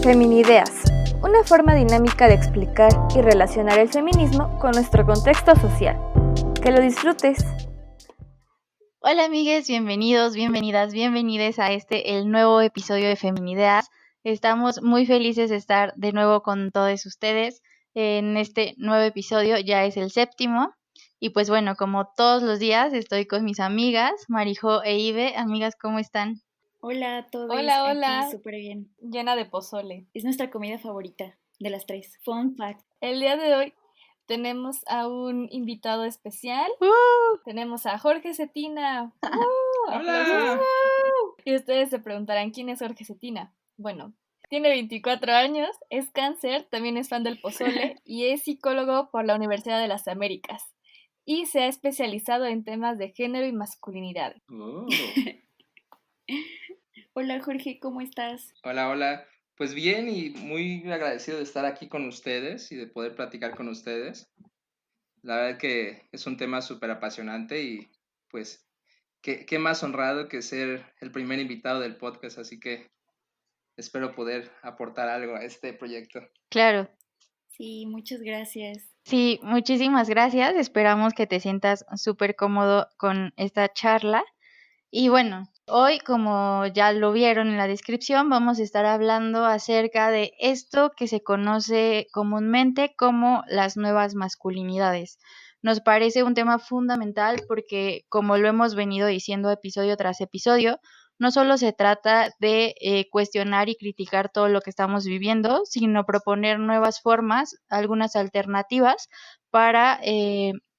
Feminideas, una forma dinámica de explicar y relacionar el feminismo con nuestro contexto social. ¡Que lo disfrutes! Hola amigues, bienvenidos, bienvenidas, bienvenides a el nuevo episodio de Feminideas. Estamos muy felices de estar de nuevo con todos ustedes en este nuevo episodio, ya es el 7º. Y pues bueno, como todos los días estoy con mis amigas, Marijo e Ive. Amigas, ¿cómo están? Hola a todos, Hola. aquí súper bien. Llena de pozole. Es nuestra comida favorita de las tres. Fun fact. El día de hoy tenemos a un invitado especial. Tenemos a Jorge Cetina. ¡Hola! Y ustedes se preguntarán quién es Jorge Cetina. Bueno, tiene 24 años, es cáncer, también es fan del pozole y es psicólogo por la Universidad de las Américas. Y se ha especializado en temas de género y masculinidad. Hola Jorge, ¿cómo estás? Hola. Pues bien y muy agradecido de estar aquí con ustedes y de poder platicar con ustedes. La verdad que es un tema súper apasionante y pues qué más honrado que ser el primer invitado del podcast, así que espero poder aportar algo a este proyecto. Claro. Sí, muchas gracias. Sí, muchísimas gracias. Esperamos que te sientas súper cómodo con esta charla. Y bueno, hoy, como ya lo vieron en la descripción, vamos a estar hablando acerca de esto que se conoce comúnmente como las nuevas masculinidades. Nos parece un tema fundamental porque, como lo hemos venido diciendo episodio tras episodio, no solo se trata de cuestionar y criticar todo lo que estamos viviendo, sino proponer nuevas formas, algunas alternativas para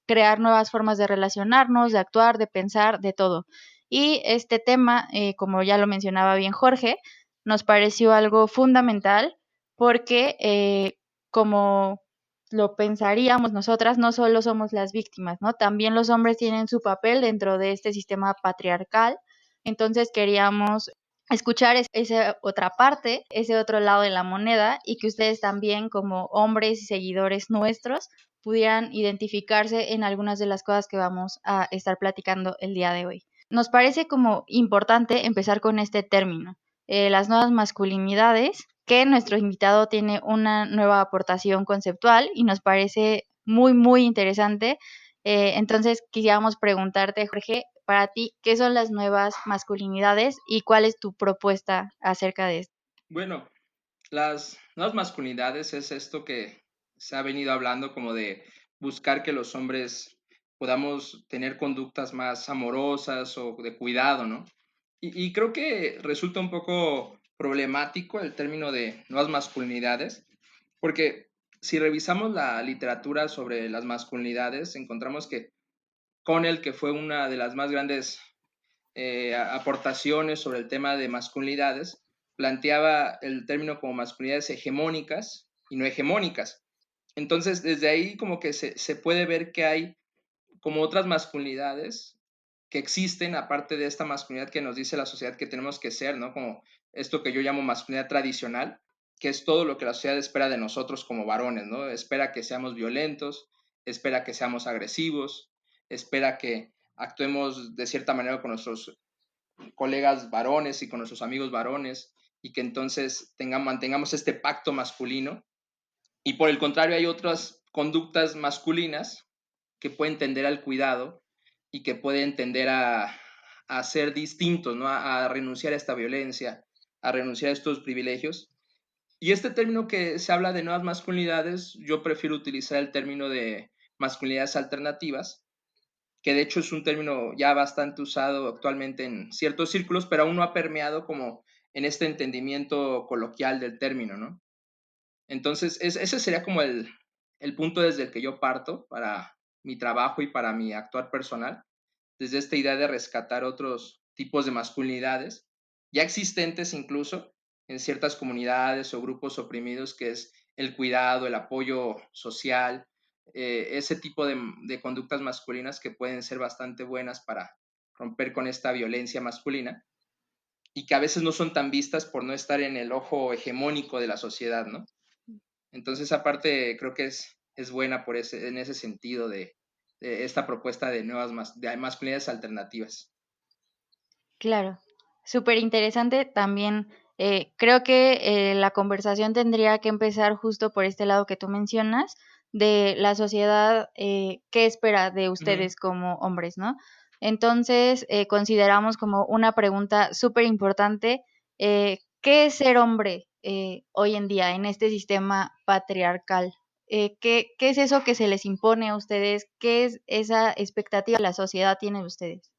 crear nuevas formas de relacionarnos, de actuar, de pensar, de todo. Y este tema, como ya lo mencionaba bien Jorge, nos pareció algo fundamental porque, como lo pensaríamos nosotras, no solo somos las víctimas, ¿no? También los hombres tienen su papel dentro de este sistema patriarcal. Entonces queríamos escuchar esa otra parte, ese otro lado de la moneda, y que ustedes también, como hombres y seguidores nuestros, pudieran identificarse en algunas de las cosas que vamos a estar platicando el día de hoy. Nos parece como importante empezar con este término, las nuevas masculinidades, que nuestro invitado tiene una nueva aportación conceptual y nos parece muy interesante. Entonces quisiéramos preguntarte, Jorge, para ti, ¿qué son las nuevas masculinidades y cuál es tu propuesta acerca de esto? Bueno, las nuevas masculinidades es esto que se ha venido hablando como de buscar que los hombres podamos tener conductas más amorosas o de cuidado, ¿no? Y creo que resulta un poco problemático el término de nuevas masculinidades, porque si revisamos la literatura sobre las masculinidades, encontramos que Connell, que fue una de las más grandes aportaciones sobre el tema de masculinidades, planteaba el término como masculinidades hegemónicas y no hegemónicas. Entonces, desde ahí como que se puede ver que hay como otras masculinidades que existen, aparte de esta masculinidad que nos dice la sociedad que tenemos que ser, ¿no? Como esto que yo llamo masculinidad tradicional, que es todo lo que la sociedad espera de nosotros como varones, ¿no? Espera que seamos violentos, espera que seamos agresivos, espera que actuemos de cierta manera con nuestros colegas varones y con nuestros amigos varones y que entonces mantengamos este pacto masculino. Y por el contrario, hay otras conductas masculinas que pueden tender al cuidado y que pueden tender a ser distintos, ¿no? A renunciar a esta violencia, a renunciar a estos privilegios. Y este término que se habla de nuevas masculinidades, yo prefiero utilizar el término de masculinidades alternativas, que de hecho es un término ya bastante usado actualmente en ciertos círculos, pero aún no ha permeado como en este entendimiento coloquial del término, ¿no? Entonces, ese sería como el punto desde el que yo parto para mi trabajo y para mi actuar personal, desde esta idea de rescatar otros tipos de masculinidades, ya existentes incluso en ciertas comunidades o grupos oprimidos, que es el cuidado, el apoyo social, ese tipo de conductas masculinas que pueden ser bastante buenas para romper con esta violencia masculina y que a veces no son tan vistas por no estar en el ojo hegemónico de la sociedad, ¿no? Entonces, aparte, creo que es buena en ese sentido de esta propuesta de de masculinidades alternativas. Claro, súper interesante también Creo que la conversación tendría que empezar justo por este lado que tú mencionas, de la sociedad, qué espera de Ujú. ustedes como hombres, ¿no? Entonces, consideramos como una pregunta súper importante, ¿qué es ser hombre hoy en día en este sistema patriarcal? ¿Qué es eso que se les impone a ustedes? ¿Qué es esa expectativa que la sociedad tiene de ustedes?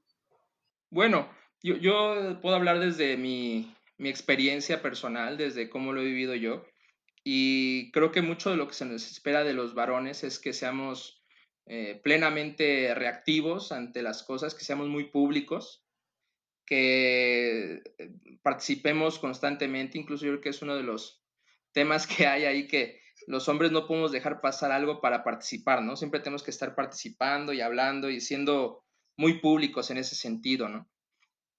Bueno, yo puedo hablar desde mi experiencia personal, desde cómo lo he vivido yo, y creo que mucho de lo que se nos espera de los varones es que seamos plenamente reactivos ante las cosas, que seamos muy públicos, que participemos constantemente. Incluso yo creo que es uno de los temas que hay ahí, que los hombres no podemos dejar pasar algo para participar, ¿no? Siempre tenemos que estar participando y hablando y siendo muy públicos en ese sentido, ¿no?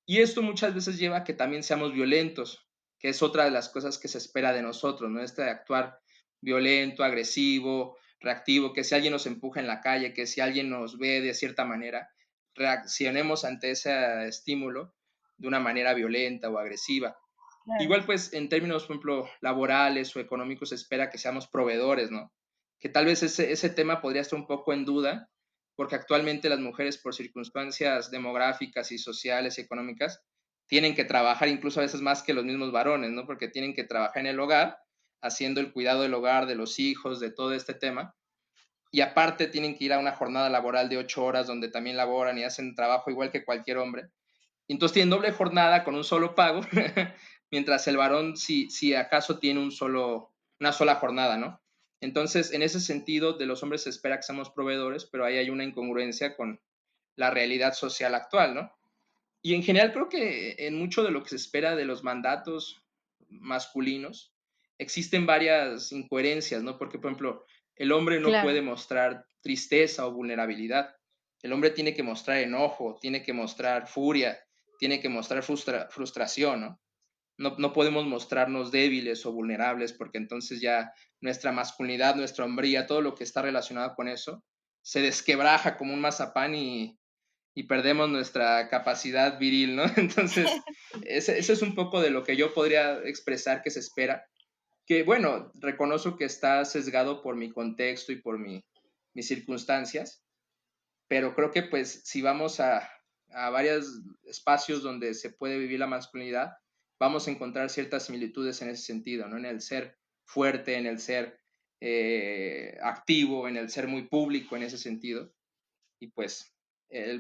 Y esto muchas veces lleva a que también seamos violentos, que es otra de las cosas que se espera de nosotros, ¿no? Este de actuar violento, agresivo, reactivo, que si alguien nos empuja en la calle, que si alguien nos ve de cierta manera, reaccionemos ante ese estímulo de una manera violenta o agresiva. Claro. Igual, pues, en términos, por ejemplo, laborales o económicos, se espera que seamos proveedores, ¿no? Que tal vez ese tema podría estar un poco en duda, porque actualmente las mujeres, por circunstancias demográficas y sociales y económicas, tienen que trabajar incluso a veces más que los mismos varones, ¿no? Porque tienen que trabajar en el hogar, haciendo el cuidado del hogar, de los hijos, de todo este tema. Y aparte tienen que ir a una jornada laboral de 8 horas donde también laboran y hacen trabajo igual que cualquier hombre. Y entonces tienen doble jornada con un solo pago, mientras el varón si acaso tiene una sola jornada, ¿no? Entonces, en ese sentido, de los hombres se espera que seamos proveedores, pero ahí hay una incongruencia con la realidad social actual, ¿no? Y en general creo que en mucho de lo que se espera de los mandatos masculinos existen varias incoherencias, ¿no? Porque, por ejemplo, el hombre no Claro. puede mostrar tristeza o vulnerabilidad. El hombre tiene que mostrar enojo, tiene que mostrar furia, tiene que mostrar frustración, ¿no? No podemos mostrarnos débiles o vulnerables porque entonces ya nuestra masculinidad, nuestra hombría, todo lo que está relacionado con eso, se desquebraja como un mazapán y perdemos nuestra capacidad viril, ¿no? Entonces, ese es un poco de lo que yo podría expresar que se espera, que bueno, reconozco que está sesgado por mi contexto y por mis circunstancias, pero creo que pues si vamos a varios espacios donde se puede vivir la masculinidad, vamos a encontrar ciertas similitudes en ese sentido, ¿no? En el ser fuerte, en el ser activo, en el ser muy público en ese sentido. Y pues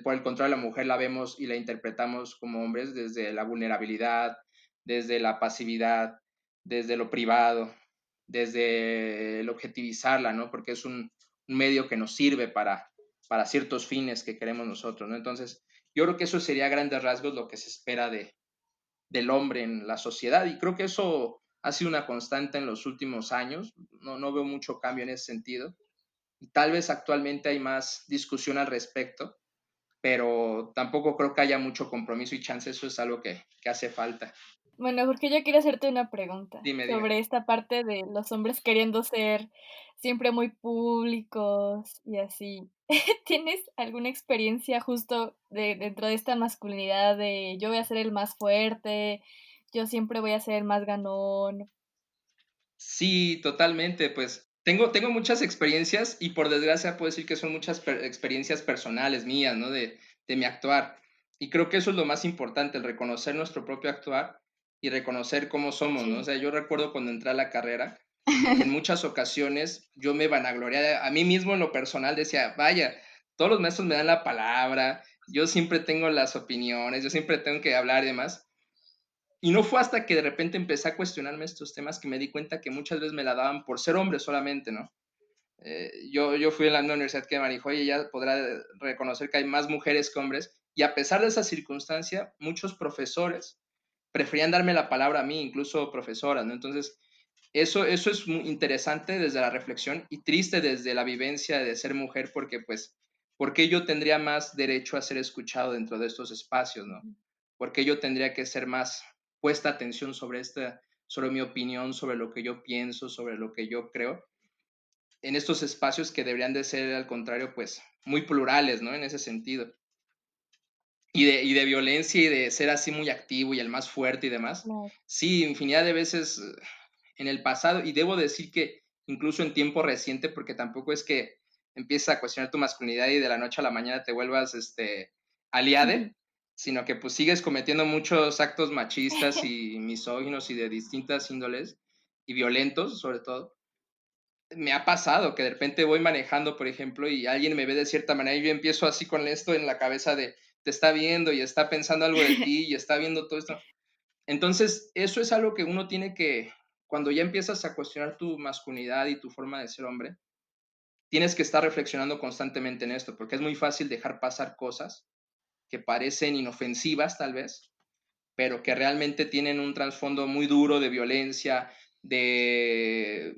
por el contrario, la mujer la vemos y la interpretamos como hombres desde la vulnerabilidad, desde la pasividad, desde lo privado, desde el objetivizarla, ¿no? Porque es un medio que nos sirve para ciertos fines que queremos nosotros, ¿no? Entonces, yo creo que eso sería a grandes rasgos lo que se espera del hombre en la sociedad y creo que eso ha sido una constante en los últimos años, no veo mucho cambio en ese sentido y tal vez actualmente hay más discusión al respecto, pero tampoco creo que haya mucho compromiso y chance, eso es algo que hace falta. Bueno, porque yo quiero hacerte una pregunta Dime. sobre esta parte de los hombres queriendo ser siempre muy públicos y así. ¿Tienes alguna experiencia justo dentro de esta masculinidad de yo voy a ser el más fuerte, yo siempre voy a ser el más ganón? Sí, totalmente, pues tengo muchas experiencias y por desgracia puedo decir que son muchas experiencias personales mías, ¿no? De mi actuar. Y creo que eso es lo más importante, el reconocer nuestro propio actuar y reconocer cómo somos, ¿no? O Sí. sea, yo recuerdo cuando entré a la carrera, en muchas ocasiones yo me vanagloriaba a mí mismo en lo personal, decía, vaya, todos los maestros me dan la palabra, yo siempre tengo las opiniones, yo siempre tengo que hablar y demás. Y no fue hasta que de repente empecé a cuestionarme estos temas que me di cuenta que muchas veces me la daban por ser hombre solamente, ¿no? Yo fui a la misma universidad que Marijo y ella podrá reconocer que hay más mujeres que hombres y a pesar de esa circunstancia, muchos profesores preferían darme la palabra a mí, incluso profesoras, ¿no? Entonces, eso es muy interesante desde la reflexión y triste desde la vivencia de ser mujer porque pues, ¿por qué yo tendría más derecho a ser escuchado dentro de estos espacios, ¿no? ¿Por qué yo tendría que ser más puesta atención sobre mi opinión, sobre lo que yo pienso, sobre lo que yo creo, en estos espacios que deberían de ser, al contrario, pues muy plurales, ¿no? En ese sentido. y de violencia y de ser así muy activo y el más fuerte y demás. Claro. Sí, infinidad de veces en el pasado, y debo decir que incluso en tiempo reciente, porque tampoco es que empieces a cuestionar tu masculinidad y de la noche a la mañana te vuelvas aliade, sino que pues sigues cometiendo muchos actos machistas y misóginos y de distintas índoles y violentos sobre todo. Me ha pasado que de repente voy manejando, por ejemplo, y alguien me ve de cierta manera y yo empiezo así con esto en la cabeza de te está viendo y está pensando algo de ti y está viendo todo esto. Entonces, eso es algo que uno tiene que, cuando ya empiezas a cuestionar tu masculinidad y tu forma de ser hombre, tienes que estar reflexionando constantemente en esto, porque es muy fácil dejar pasar cosas que parecen inofensivas tal vez, pero que realmente tienen un trasfondo muy duro de violencia, de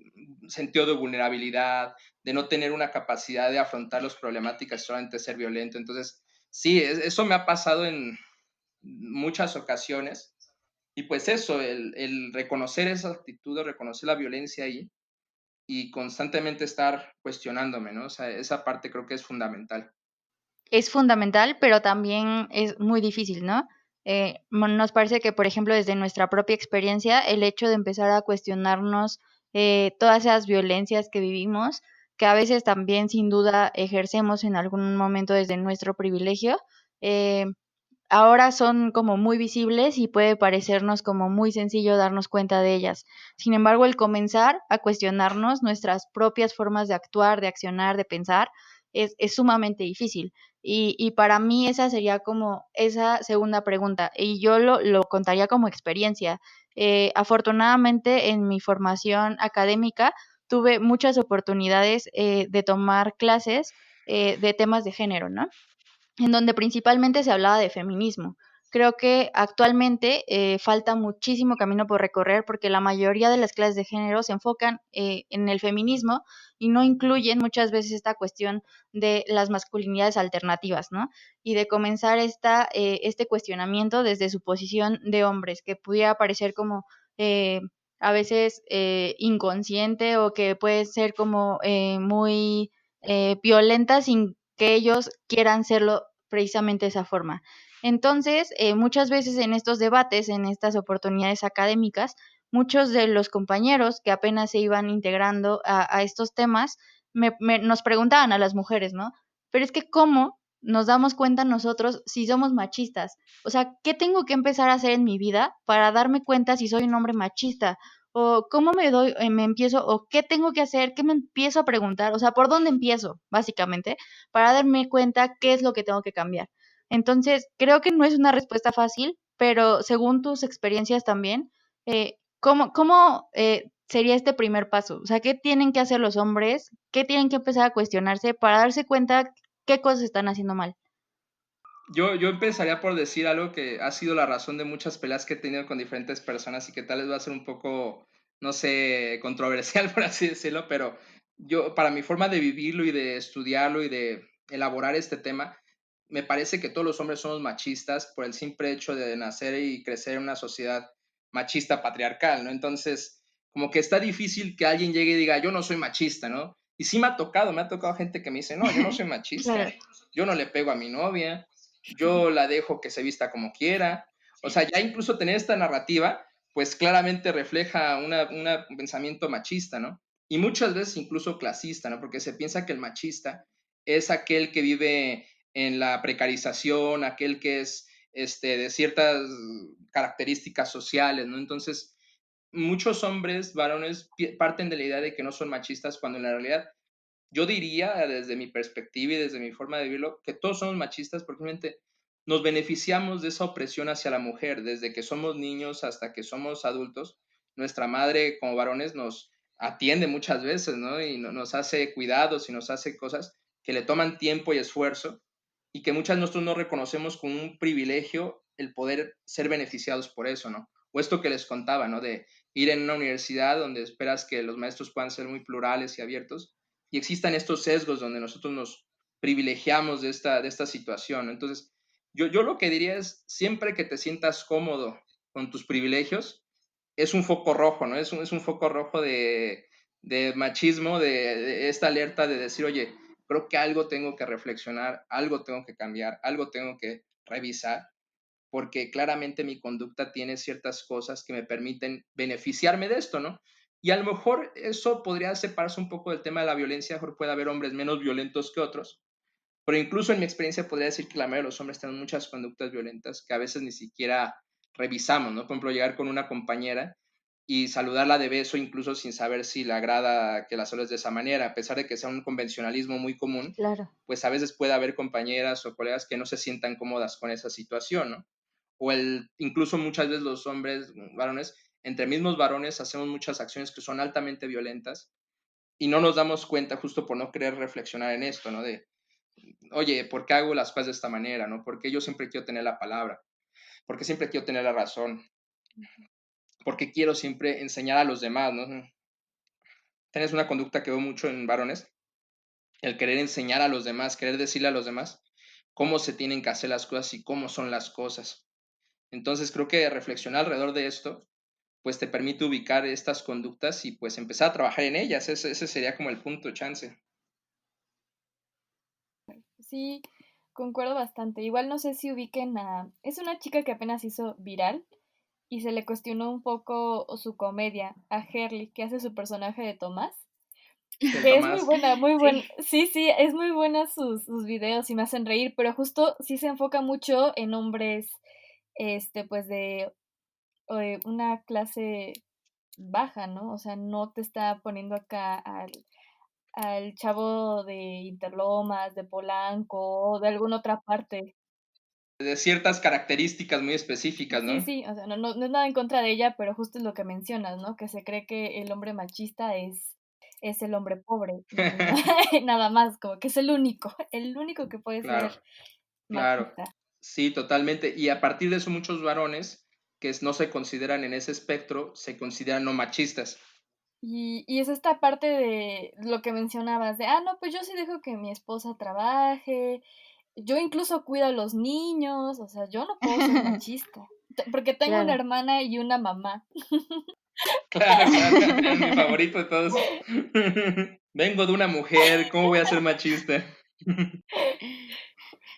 sentido de vulnerabilidad, de no tener una capacidad de afrontar las problemáticas solamente ser violento. Entonces, sí, eso me ha pasado en muchas ocasiones. Y pues eso, el reconocer esa actitud, reconocer la violencia ahí y constantemente estar cuestionándome, ¿no? O sea, esa parte creo que es fundamental. Es fundamental, pero también es muy difícil, ¿no? Nos parece que, por ejemplo, desde nuestra propia experiencia, el hecho de empezar a cuestionarnos todas esas violencias que vivimos, que a veces también sin duda ejercemos en algún momento desde nuestro privilegio, eh, ahora son como muy visibles y puede parecernos como muy sencillo darnos cuenta de ellas. Sin embargo, el comenzar a cuestionarnos nuestras propias formas de actuar, de accionar, de pensar, es sumamente difícil. Y para mí esa sería como esa segunda pregunta. Y yo lo contaría como experiencia. Afortunadamente, en mi formación académica, tuve muchas oportunidades de tomar clases de temas de género, ¿no? En donde principalmente se hablaba de feminismo. Creo que actualmente falta muchísimo camino por recorrer porque la mayoría de las clases de género se enfocan en el feminismo y no incluyen muchas veces esta cuestión de las masculinidades alternativas, ¿no? Y de comenzar este cuestionamiento desde su posición de hombres, que pudiera parecer como a veces inconsciente o que puede ser como muy violenta sin que ellos quieran serlo precisamente de esa forma. Entonces, muchas veces en estos debates, en estas oportunidades académicas, muchos de los compañeros que apenas se iban integrando a estos temas nos preguntaban a las mujeres, ¿no? Pero es que ¿cómo nos damos cuenta nosotros si somos machistas? O sea, ¿qué tengo que empezar a hacer en mi vida para darme cuenta si soy un hombre machista? O cómo me empiezo, o qué tengo que hacer, qué me empiezo a preguntar, o sea, ¿por dónde empiezo, básicamente, para darme cuenta qué es lo que tengo que cambiar? Entonces, creo que no es una respuesta fácil, pero según tus experiencias también, ¿cómo sería este primer paso? O sea, ¿qué tienen que hacer los hombres? ¿Qué tienen que empezar a cuestionarse para darse cuenta qué cosas están haciendo mal? Yo empezaría por decir algo que ha sido la razón de muchas peleas que he tenido con diferentes personas y que tal vez va a ser un poco, no sé, controversial, por así decirlo, pero yo, para mi forma de vivirlo y de estudiarlo y de elaborar este tema, me parece que todos los hombres somos machistas por el simple hecho de nacer y crecer en una sociedad machista patriarcal, ¿no? Entonces, como que está difícil que alguien llegue y diga, yo no soy machista, ¿no? Y sí me ha tocado gente que me dice, no, yo no soy machista, Claro. yo no le pego a mi novia, yo la dejo que se vista como quiera. O sea, ya incluso tener esta narrativa, pues claramente refleja un pensamiento machista, ¿no? Y muchas veces incluso clasista, ¿no? Porque se piensa que el machista es aquel que vive en la precarización, aquel que es de ciertas características sociales, ¿no? Entonces, muchos hombres, varones, parten de la idea de que no son machistas cuando en la realidad yo diría, desde mi perspectiva y desde mi forma de vivirlo, que todos somos machistas porque realmente nos beneficiamos de esa opresión hacia la mujer, desde que somos niños hasta que somos adultos. Nuestra madre, como varones, nos atiende muchas veces, ¿no? Y nos hace cuidados y nos hace cosas que le toman tiempo y esfuerzo y que muchas de nosotros no reconocemos como un privilegio el poder ser beneficiados por eso, ¿no? O esto que les contaba, ¿no? De ir en una universidad donde esperas que los maestros puedan ser muy plurales y abiertos y existan estos sesgos donde nosotros nos privilegiamos de esta situación. Entonces, yo lo que diría es, siempre que te sientas cómodo con tus privilegios, es un foco rojo, ¿no? Es un foco rojo de machismo, de esta alerta de decir, oye, creo que algo tengo que reflexionar, algo tengo que cambiar, algo tengo que revisar, porque claramente mi conducta tiene ciertas cosas que me permiten beneficiarme de esto, ¿no? Y a lo mejor eso podría separarse un poco del tema de la violencia, a lo mejor puede haber hombres menos violentos que otros, pero incluso en mi experiencia podría decir que la mayoría de los hombres tienen muchas conductas violentas que a veces ni siquiera revisamos, ¿no? Por ejemplo, llegar con una compañera y saludarla de beso incluso sin saber si le agrada que la saludes de esa manera, a pesar de que sea un convencionalismo muy común, Claro. pues a veces puede haber compañeras o colegas que no se sientan cómodas con esa situación, ¿no? O incluso muchas veces los hombres, varones, entre mismos varones hacemos muchas acciones que son altamente violentas y no nos damos cuenta justo por no querer reflexionar en esto, ¿no? De, oye, ¿por qué hago las cosas de esta manera, no? ¿Por qué yo siempre quiero tener la palabra? ¿Por qué siempre quiero tener la razón? ¿Por qué quiero siempre enseñar a los demás, no? Tienes una conducta que veo mucho en varones, el querer enseñar a los demás, querer decirle a los demás cómo se tienen que hacer las cosas y cómo son las cosas. Entonces creo que reflexionar alrededor de esto pues te permite ubicar estas conductas y pues empezar a trabajar en ellas. Ese sería como el punto, chance. Sí, concuerdo bastante. Igual no sé si ubiquen a... Es una chica que apenas hizo viral y se le cuestionó un poco su comedia a Herly, que hace su personaje de Tomás. El Que es muy Tomás, buena, muy buena. Sí. Sí, sí, es muy buena sus videos y me hacen reír, pero justo sí se enfoca mucho en hombres, pues de una clase baja, ¿no? O sea, no te está poniendo acá al chavo de Interlomas, de Polanco o de alguna otra parte. de ciertas características muy específicas, Sí, ¿no? sí, o sea, no es nada en contra de ella, pero justo es lo que mencionas, ¿no? Que se cree que el hombre machista es el hombre pobre y nada más, como que es el único que puede Claro, ser claro. machista. Sí, totalmente. Y a partir de eso muchos varones que no se consideran en ese espectro se consideran no machistas. Y es esta parte de lo que mencionabas, de, no, pues yo sí dejo que mi esposa trabaje, yo incluso cuido a los niños, o sea, yo no puedo ser machista, porque tengo una Claro. hermana y una mamá. Claro, claro, es mi favorito de todos. Vengo de una mujer, ¿cómo voy a ser machista?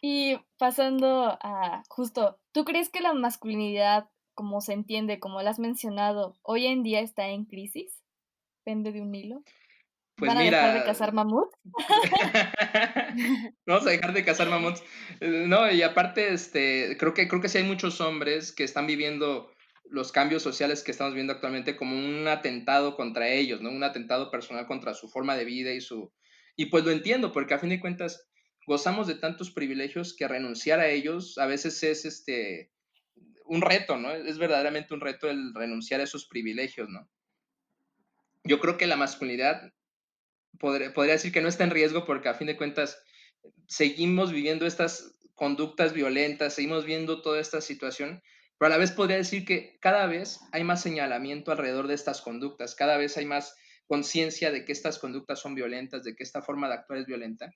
Y pasando a justo, ¿tú crees que la masculinidad, como se entiende, como la has mencionado, hoy en día está en crisis? ¿Pende de un hilo? Pues ¿Van a dejar de mira, cazar mamuts? vamos a dejar de cazar mamuts. No, y aparte, creo que sí hay muchos hombres que están viviendo los cambios sociales que estamos viendo actualmente como un atentado contra ellos, ¿no? Un atentado personal contra su forma de vida y pues lo entiendo, porque a fin de cuentas gozamos de tantos privilegios que renunciar a ellos a veces es un reto, ¿no? Es verdaderamente un reto el renunciar a esos privilegios, ¿no? Yo creo que la masculinidad podría decir que no está en riesgo porque a fin de cuentas seguimos viviendo estas conductas violentas, seguimos viendo toda esta situación, pero a la vez podría decir que cada vez hay más señalamiento alrededor de estas conductas, cada vez hay más conciencia de que estas conductas son violentas, de que esta forma de actuar es violenta,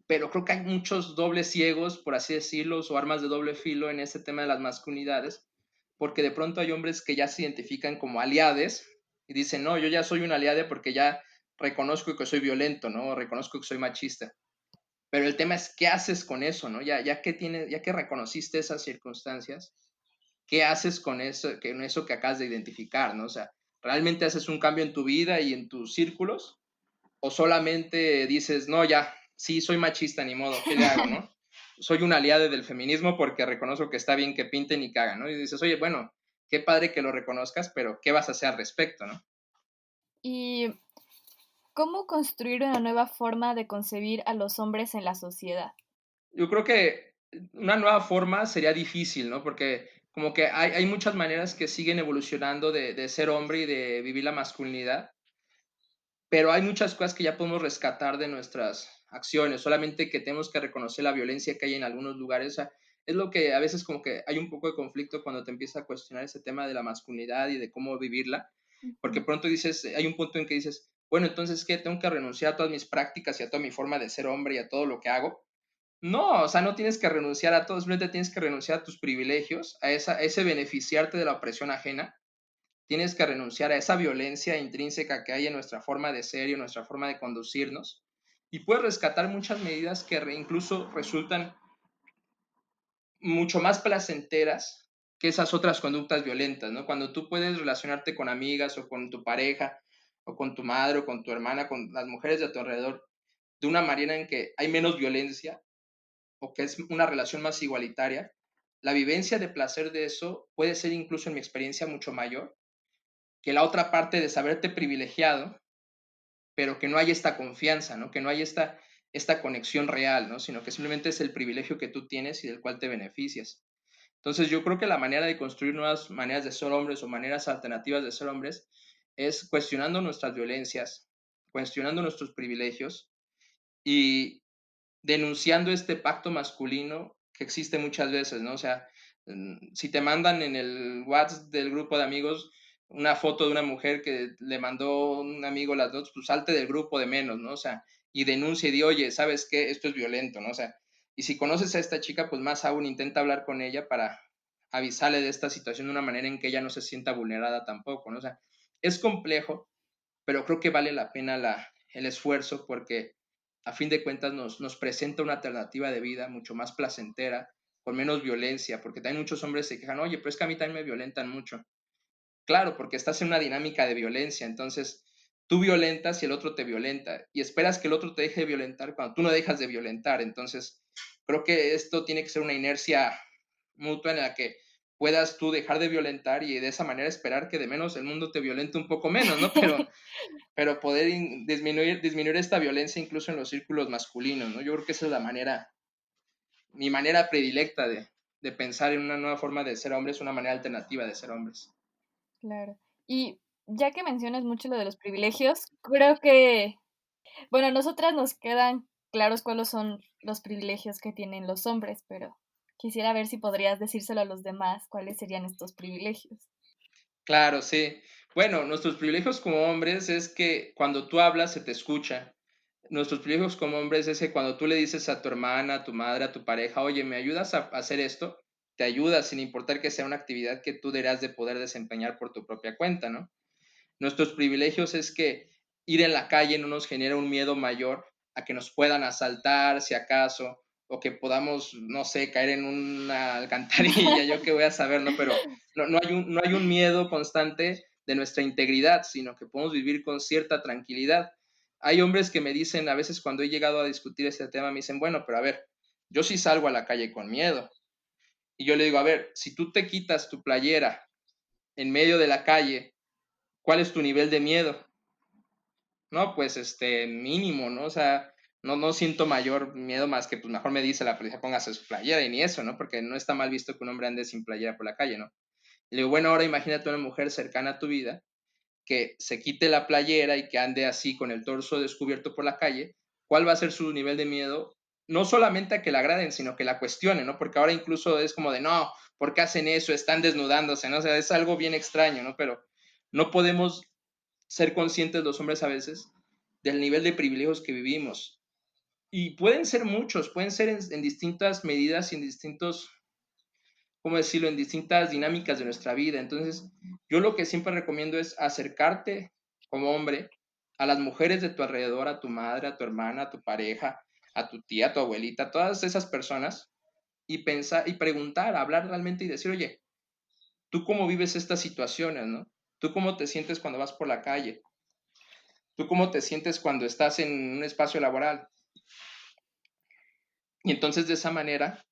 pero creo que hay muchos dobles ciegos, por así decirlo, o armas de doble filo en este tema de las masculinidades, porque de pronto hay hombres que ya se identifican como aliades y dicen, no, yo ya soy un aliade porque ya reconozco que soy violento, ¿no? Reconozco que soy machista. Pero el tema es, ¿qué haces con eso, no? Ya que reconociste esas circunstancias, ¿qué haces con eso que acabas de identificar, no? O sea, ¿realmente haces un cambio en tu vida y en tus círculos? ¿O solamente dices, no, ya, sí, soy machista, ni modo, ¿qué le hago, no? Soy un aliado del feminismo porque reconozco que está bien que pinten y que hagan, ¿no? Y dices, oye, bueno, qué padre que lo reconozcas, pero ¿qué vas a hacer al respecto, no? ¿Y cómo construir una nueva forma de concebir a los hombres en la sociedad? Yo creo que una nueva forma sería difícil, ¿no? Porque como que hay muchas maneras que siguen evolucionando de ser hombre y de vivir la masculinidad, pero hay muchas cosas que ya podemos rescatar de nuestras acciones, solamente que tenemos que reconocer la violencia que hay en algunos lugares. O sea, es lo que a veces como que hay un poco de conflicto cuando te empieza a cuestionar ese tema de la masculinidad y de cómo vivirla, porque Ujú. pronto dices, hay un punto en que dices, bueno, entonces, ¿qué? ¿Tengo que renunciar a todas mis prácticas y a toda mi forma de ser hombre y a todo lo que hago? No, o sea, no tienes que renunciar a todo, simplemente tienes que renunciar a tus privilegios, a ese beneficiarte de la opresión ajena. Tienes que renunciar a esa violencia intrínseca que hay en nuestra forma de ser y en nuestra forma de conducirnos. Y puedes rescatar muchas medidas que incluso resultan mucho más placenteras que esas otras conductas violentas, ¿no? Cuando tú puedes relacionarte con amigas o con tu pareja o con tu madre o con tu hermana, con las mujeres de tu alrededor, de una manera en que hay menos violencia o que es una relación más igualitaria, la vivencia de placer de eso puede ser incluso en mi experiencia mucho mayor que la otra parte de saberte privilegiado, pero que no hay esta confianza, ¿no? Que no hay esta conexión real, ¿no? Sino que simplemente es el privilegio que tú tienes y del cual te beneficias. Entonces yo creo que la manera de construir nuevas maneras de ser hombres o maneras alternativas de ser hombres es cuestionando nuestras violencias, cuestionando nuestros privilegios y denunciando este pacto masculino que existe muchas veces, ¿no? O sea, si te mandan en el WhatsApp del grupo de amigos una foto de una mujer que le mandó un amigo las dos, pues salte del grupo de menos, ¿no? O sea, y denuncia y di, oye, ¿sabes qué? Esto es violento, ¿no? O sea, y si conoces a esta chica, pues más aún intenta hablar con ella para avisarle de esta situación de una manera en que ella no se sienta vulnerada tampoco, ¿no? O sea, es complejo, pero creo que vale la pena el esfuerzo porque a fin de cuentas nos presenta una alternativa de vida mucho más placentera, con menos violencia, porque también muchos hombres se quejan, oye, pero es que a mí también me violentan mucho. Claro, porque estás en una dinámica de violencia, entonces tú violentas y el otro te violenta y esperas que el otro te deje de violentar cuando tú no dejas de violentar. Entonces, creo que esto tiene que ser una inercia mutua en la que puedas tú dejar de violentar y de esa manera esperar que de menos el mundo te violente un poco menos, ¿no? Pero poder disminuir esta violencia incluso en los círculos masculinos, ¿no? Yo creo que esa es mi manera predilecta de pensar en una nueva forma de ser hombres, una manera alternativa de ser hombres. Claro. Y ya que mencionas mucho lo de los privilegios, creo que, bueno, a nosotras nos quedan claros cuáles son los privilegios que tienen los hombres, pero quisiera ver si podrías decírselo a los demás, cuáles serían estos privilegios. Claro, sí. Bueno, nuestros privilegios como hombres es que cuando tú hablas se te escucha. Nuestros privilegios como hombres es que cuando tú le dices a tu hermana, a tu madre, a tu pareja, oye, ¿me ayudas a hacer esto? Te ayuda sin importar que sea una actividad que tú deberás de poder desempeñar por tu propia cuenta, ¿no? Nuestros privilegios es que ir en la calle no nos genera un miedo mayor a que nos puedan asaltar, si acaso, o que podamos, no sé, caer en una alcantarilla, yo qué voy a saber, ¿no? Pero no hay un miedo constante de nuestra integridad, sino que podemos vivir con cierta tranquilidad. Hay hombres que me dicen, a veces cuando he llegado a discutir este tema, me dicen, bueno, pero a ver, yo sí salgo a la calle con miedo. Y yo le digo, a ver, si tú te quitas tu playera en medio de la calle, ¿cuál es tu nivel de miedo? No, pues mínimo, ¿no? O sea, no siento mayor miedo más que pues mejor me dice la policía póngase su playera y ni eso, ¿no? Porque no está mal visto que un hombre ande sin playera por la calle, ¿no? Y le digo, bueno, ahora imagínate una mujer cercana a tu vida que se quite la playera y que ande así con el torso descubierto por la calle, ¿cuál va a ser su nivel de miedo? No solamente a que la agraden, sino que la cuestionen, ¿no? Porque ahora incluso es como de, no, ¿por qué hacen eso? Están desnudándose, ¿no? O sea, es algo bien extraño, ¿no? Pero no podemos ser conscientes los hombres a veces del nivel de privilegios que vivimos. Y pueden ser muchos, pueden ser en distintas medidas y en distintos, ¿cómo decirlo?, en distintas dinámicas de nuestra vida. Entonces, yo lo que siempre recomiendo es acercarte como hombre a las mujeres de tu alrededor, a tu madre, a tu hermana, a tu pareja, a tu tía, a tu abuelita, a todas esas personas y pensar y preguntar, hablar realmente y decir, oye, ¿tú cómo vives estas situaciones, no? ¿Tú cómo te sientes cuando vas por la calle? ¿Tú cómo te sientes cuando estás en un espacio laboral? Y entonces de esa manera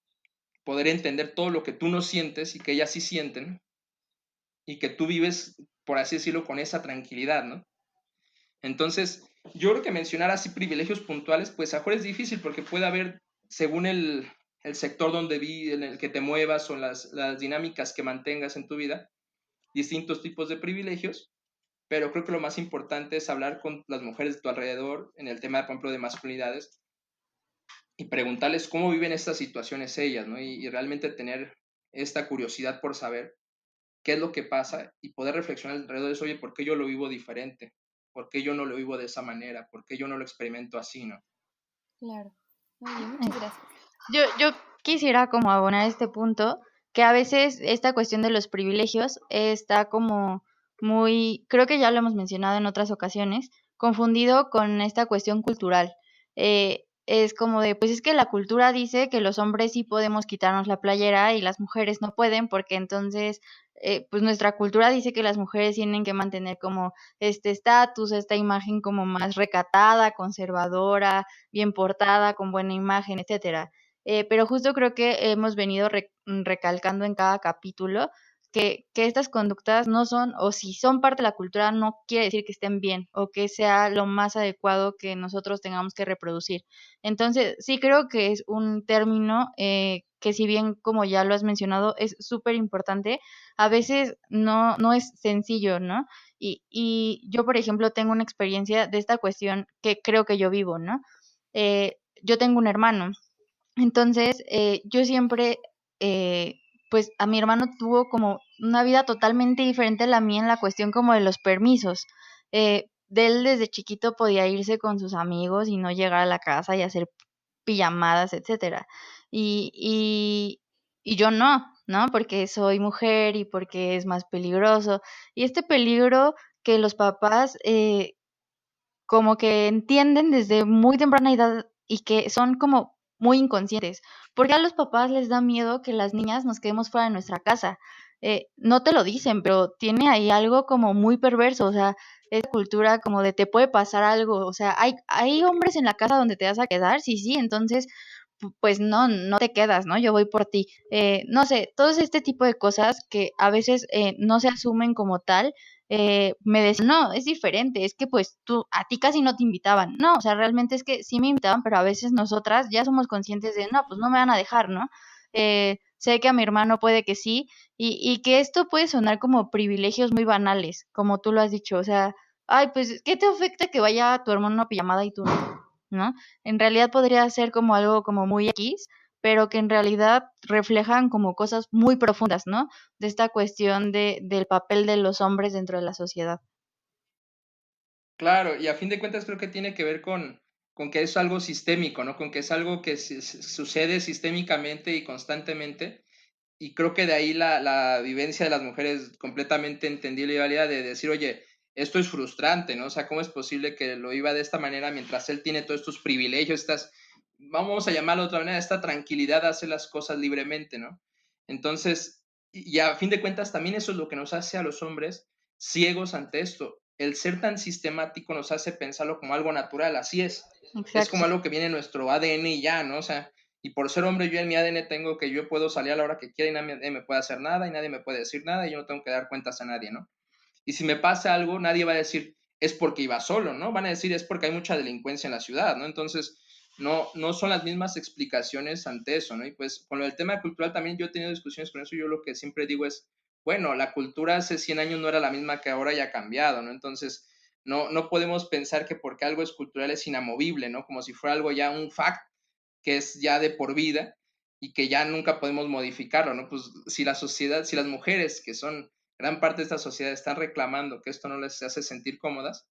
poder entender todo lo que tú no sientes y que ellas sí sienten y que tú vives, por así decirlo, con esa tranquilidad, ¿no? Entonces, yo creo que mencionar así privilegios puntuales, pues a mejor es difícil porque puede haber, según el sector donde en el que te muevas o las dinámicas que mantengas en tu vida, distintos tipos de privilegios, pero creo que lo más importante es hablar con las mujeres de tu alrededor en el tema, por ejemplo, de masculinidades y preguntarles cómo viven estas situaciones ellas, ¿no? Y realmente tener esta curiosidad por saber qué es lo que pasa y poder reflexionar alrededor de eso, oye, ¿por qué yo lo vivo diferente? ¿Por qué yo no lo vivo de esa manera? ¿Por qué yo no lo experimento así, no? Claro. Muy bien, muchas gracias. Yo quisiera como abonar este punto, que a veces esta cuestión de los privilegios está como muy, creo que ya lo hemos mencionado en otras ocasiones, confundido con esta cuestión cultural. es como de, pues es que la cultura dice que los hombres sí podemos quitarnos la playera y las mujeres no pueden, porque entonces, pues nuestra cultura dice que las mujeres tienen que mantener como este estatus, esta imagen como más recatada, conservadora, bien portada, con buena imagen, etcétera. Pero justo creo que hemos venido recalcando en cada capítulo que estas conductas no son, o si son parte de la cultura, no quiere decir que estén bien o que sea lo más adecuado que nosotros tengamos que reproducir. Entonces, sí creo que es un término que si bien, como ya lo has mencionado, es súper importante, a veces no es sencillo, ¿no? Y yo, por ejemplo, tengo una experiencia de esta cuestión que creo que yo vivo, ¿no? Yo tengo un hermano, entonces yo siempre, eh, pues a mi hermano tuvo como una vida totalmente diferente a la mía en la cuestión como de los permisos. De él desde chiquito podía irse con sus amigos y no llegar a la casa y hacer pijamadas, etcétera. Y, y, y yo no, ¿no? Porque soy mujer y porque es más peligroso. Y este peligro que los papás como que entienden desde muy temprana edad y que son como muy inconscientes, porque a los papás les da miedo que las niñas nos quedemos fuera de nuestra casa. No te lo dicen, pero tiene ahí algo como muy perverso, o sea, esa cultura como de te puede pasar algo, o sea, hay hombres en la casa donde te vas a quedar, sí, sí, entonces, pues no te quedas, ¿no? Yo voy por ti. No sé, todo este tipo de cosas que a veces no se asumen como tal, me decían, no, es diferente, es que pues a ti casi no te invitaban. No, o sea, realmente es que sí me invitaban, pero a veces nosotras ya somos conscientes de, no, pues no me van a dejar, ¿no? Sé que a mi hermano puede que sí, y que esto puede sonar como privilegios muy banales, como tú lo has dicho, o sea, ay, pues, ¿qué te afecta que vaya tu hermano a una pijamada y tú no? ¿No? En realidad podría ser como algo como muy X, pero que en realidad reflejan como cosas muy profundas, ¿no? De esta cuestión del papel de los hombres dentro de la sociedad. Claro, y a fin de cuentas creo que tiene que ver con que es algo sistémico, ¿no? Con que es algo que sucede sistémicamente y constantemente. Y creo que de ahí la vivencia de las mujeres completamente entendible y válida de decir, oye, esto es frustrante, ¿no? O sea, ¿cómo es posible que lo iba de esta manera mientras él tiene todos estos privilegios, vamos a llamarlo de otra manera, esta tranquilidad de hacer las cosas libremente, ¿no? Entonces, y a fin de cuentas también eso es lo que nos hace a los hombres ciegos ante esto. El ser tan sistemático nos hace pensarlo como algo natural, así es Exacto. como algo que viene en nuestro ADN y ya, ¿no? O sea, y por ser hombre yo en mi ADN tengo que yo puedo salir a la hora que quiera y nadie me puede hacer nada y nadie me puede decir nada y yo no tengo que dar cuentas a nadie, ¿no? Y si me pasa algo, nadie va a decir, es porque iba solo, ¿no? Van a decir, es porque hay mucha delincuencia en la ciudad, ¿no? Entonces, no son las mismas explicaciones ante eso, ¿no? Y pues con lo del tema cultural también yo he tenido discusiones con eso, yo lo que siempre digo es, bueno, la cultura hace 100 años no era la misma que ahora y ha cambiado, ¿no? Entonces, no podemos pensar que porque algo es cultural es inamovible, ¿no? Como si fuera algo ya un fact que es ya de por vida y que ya nunca podemos modificarlo, ¿no? Pues si la sociedad, si las mujeres, que son gran parte de esta sociedad, están reclamando que esto no les hace sentir cómodas,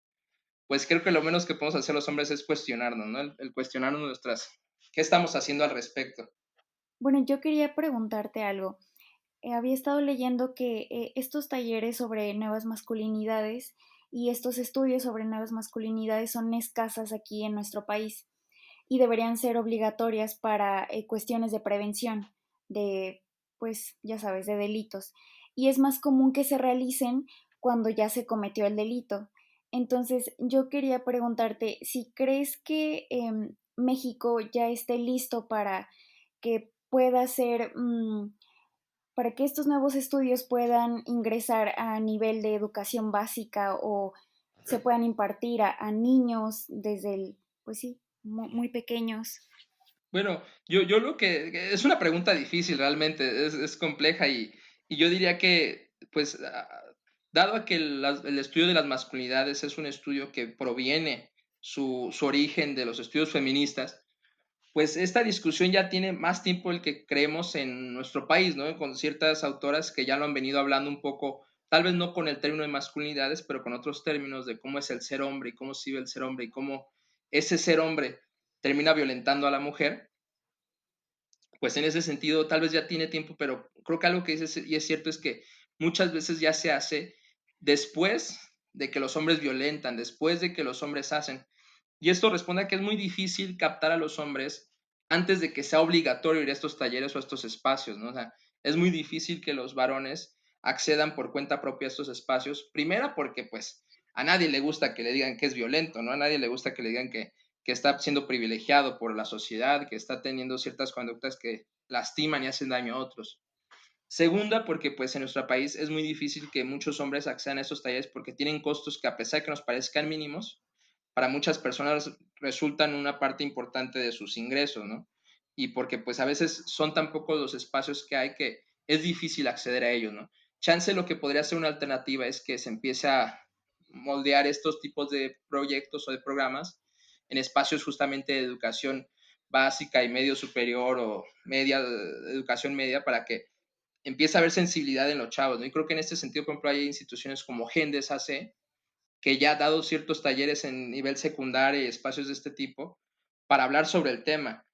pues creo que lo menos que podemos hacer los hombres es cuestionarnos, ¿no? El cuestionarnos ¿qué estamos haciendo al respecto? Bueno, yo quería preguntarte algo. Había estado leyendo que estos talleres sobre nuevas masculinidades y estos estudios sobre nuevas masculinidades son escasas aquí en nuestro país y deberían ser obligatorias para cuestiones de prevención de, pues, ya sabes, de delitos. Y es más común que se realicen cuando ya se cometió el delito. Entonces, yo quería preguntarte si crees que México ya esté listo para que pueda ser, para que estos nuevos estudios puedan ingresar a nivel de educación básica o se puedan impartir a niños desde el, pues sí, muy pequeños. Bueno, yo lo que es una pregunta difícil realmente, es compleja y yo diría que, pues, dado a que el estudio de las masculinidades es un estudio que proviene su origen de los estudios feministas, pues esta discusión ya tiene más tiempo del que creemos en nuestro país, ¿no? Con ciertas autoras que ya lo han venido hablando un poco, tal vez no con el término de masculinidades, pero con otros términos de cómo es el ser hombre y cómo se vive el ser hombre y cómo ese ser hombre termina violentando a la mujer. Pues en ese sentido tal vez ya tiene tiempo, pero creo que algo que dices y es cierto es que muchas veces ya se hace después de que los hombres violentan, después de que los hombres hacen. Y esto responde a que es muy difícil captar a los hombres antes de que sea obligatorio ir a estos talleres o a estos espacios, ¿no? O sea, es muy difícil que los varones accedan por cuenta propia a estos espacios, primero porque pues a nadie le gusta que le digan que es violento, ¿no? A nadie le gusta que le digan que está siendo privilegiado por la sociedad, que está teniendo ciertas conductas que lastiman y hacen daño a otros. Segunda, porque pues en nuestro país es muy difícil que muchos hombres accedan a estos talleres porque tienen costos que a pesar de que nos parezcan mínimos, para muchas personas resultan una parte importante de sus ingresos, ¿no? Y porque pues a veces son tan pocos los espacios que hay que es difícil acceder a ellos, ¿no? Chance lo que podría ser una alternativa es que se empiece a moldear estos tipos de proyectos o de programas en espacios justamente de educación básica y medio superior o media, educación media, para que empiece a haber sensibilidad en los chavos, ¿no? Y creo que en este sentido, por ejemplo, hay instituciones como Gendes AC, que ya ha dado ciertos talleres en nivel secundario y espacios de este tipo para hablar sobre el tema.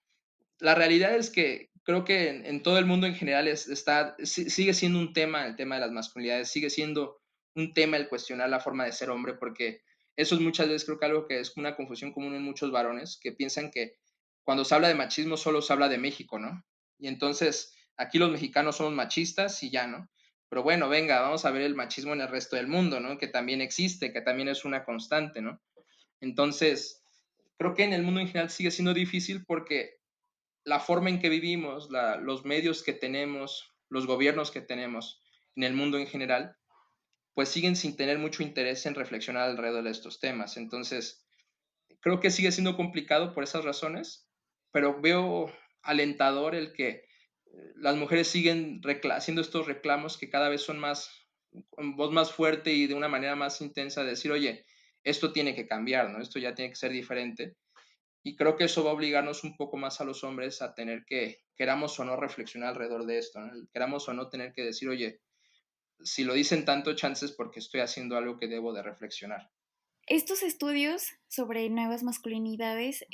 La realidad es que creo que en todo el mundo en general sigue siendo un tema, el tema de las masculinidades, sigue siendo un tema el cuestionar la forma de ser hombre, porque eso es muchas veces creo que algo que es una confusión común en muchos varones, que piensan que cuando se habla de machismo solo se habla de México, ¿no? Y entonces aquí los mexicanos somos machistas y ya, ¿no? Pero bueno, venga, vamos a ver el machismo en el resto del mundo, ¿no? Que también existe, que también es una constante, ¿no? Entonces, creo que en el mundo en general sigue siendo difícil porque la forma en que vivimos, los medios que tenemos, los gobiernos que tenemos en el mundo en general, pues siguen sin tener mucho interés en reflexionar alrededor de estos temas. Entonces, creo que sigue siendo complicado por esas razones, pero veo alentador el que las mujeres siguen haciendo estos reclamos que cada vez son más, con voz más fuerte y de una manera más intensa, de decir, oye, esto tiene que cambiar, ¿no? Esto ya tiene que ser diferente. Y creo que eso va a obligarnos un poco más a los hombres a tener que, queramos o no, reflexionar alrededor de esto, ¿no? Queramos o no tener que decir, oye, si lo dicen tanto, chances porque estoy haciendo algo que debo de reflexionar. Estos estudios sobre nuevas masculinidades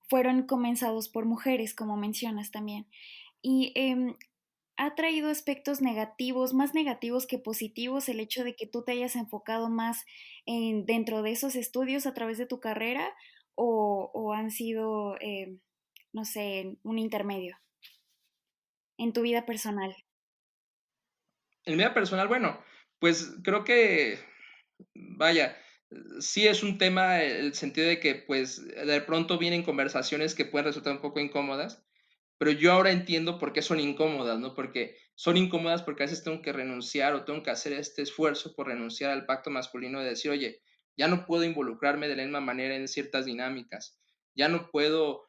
fueron comenzados por mujeres, como mencionas también, y ha traído aspectos negativos, más negativos que positivos, el hecho de que tú te hayas enfocado más dentro de esos estudios a través de tu carrera o han sido, no sé, un intermedio en tu vida personal. En mi vida personal, bueno, pues creo que, vaya, sí es un tema el sentido de que pues de pronto vienen conversaciones que pueden resultar un poco incómodas, pero yo ahora entiendo por qué son incómodas, ¿no? Porque son incómodas porque a veces tengo que renunciar o tengo que hacer este esfuerzo por renunciar al pacto masculino de decir, oye, ya no puedo involucrarme de la misma manera en ciertas dinámicas, ya no puedo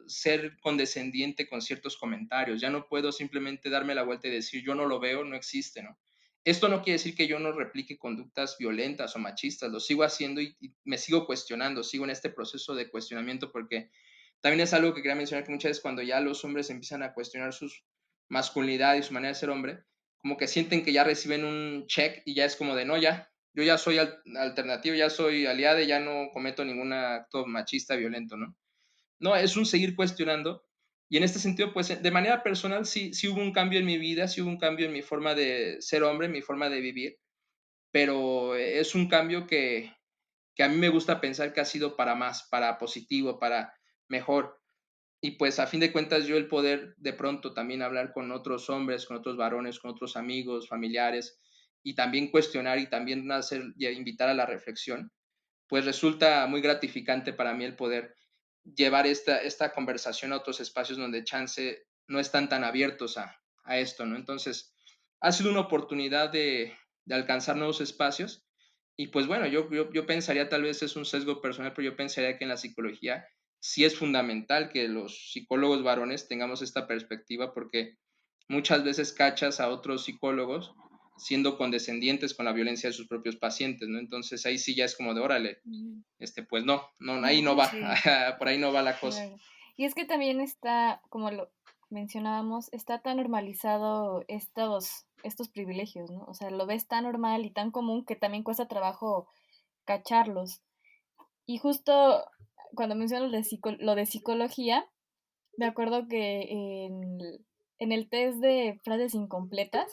ser condescendiente con ciertos comentarios, ya no puedo simplemente darme la vuelta y decir, yo no lo veo, no existe, ¿no? Esto no quiere decir que yo no replique conductas violentas o machistas, lo sigo haciendo y me sigo cuestionando, sigo en este proceso de cuestionamiento porque también es algo que quería mencionar que muchas veces cuando ya los hombres empiezan a cuestionar su masculinidad y su manera de ser hombre, como que sienten que ya reciben un check y ya es como de, no, ya, yo ya soy alternativo, ya soy aliado, ya no cometo ningún acto machista, violento, ¿no? No, es un seguir cuestionando. Y en este sentido, pues de manera personal sí hubo un cambio en mi vida, sí hubo un cambio en mi forma de ser hombre, en mi forma de vivir, pero es un cambio que a mí me gusta pensar que ha sido para más, para positivo, para mejor. Y pues a fin de cuentas yo el poder de pronto también hablar con otros hombres, con otros varones, con otros amigos, familiares, y también cuestionar y también hacer, y invitar a la reflexión, pues resulta muy gratificante para mí el poder llevar esta conversación a otros espacios donde chance no están tan abiertos a esto, ¿no? Entonces, ha sido una oportunidad de alcanzar nuevos espacios y pues bueno, yo pensaría, tal vez es un sesgo personal, pero yo pensaría que en la psicología sí es fundamental que los psicólogos varones tengamos esta perspectiva porque muchas veces cachas a otros psicólogos siendo condescendientes con la violencia de sus propios pacientes, ¿no? Entonces ahí sí ya es como de órale, Ujú. pues no, ahí no va, Sí, por ahí no va la cosa. claro. Y es que también está, como lo mencionábamos, está tan normalizado estos privilegios, ¿no? O sea, lo ves tan normal y tan común que también cuesta trabajo cacharlos. Y justo cuando mencionas lo de psicología, me acuerdo que en el test de frases incompletas,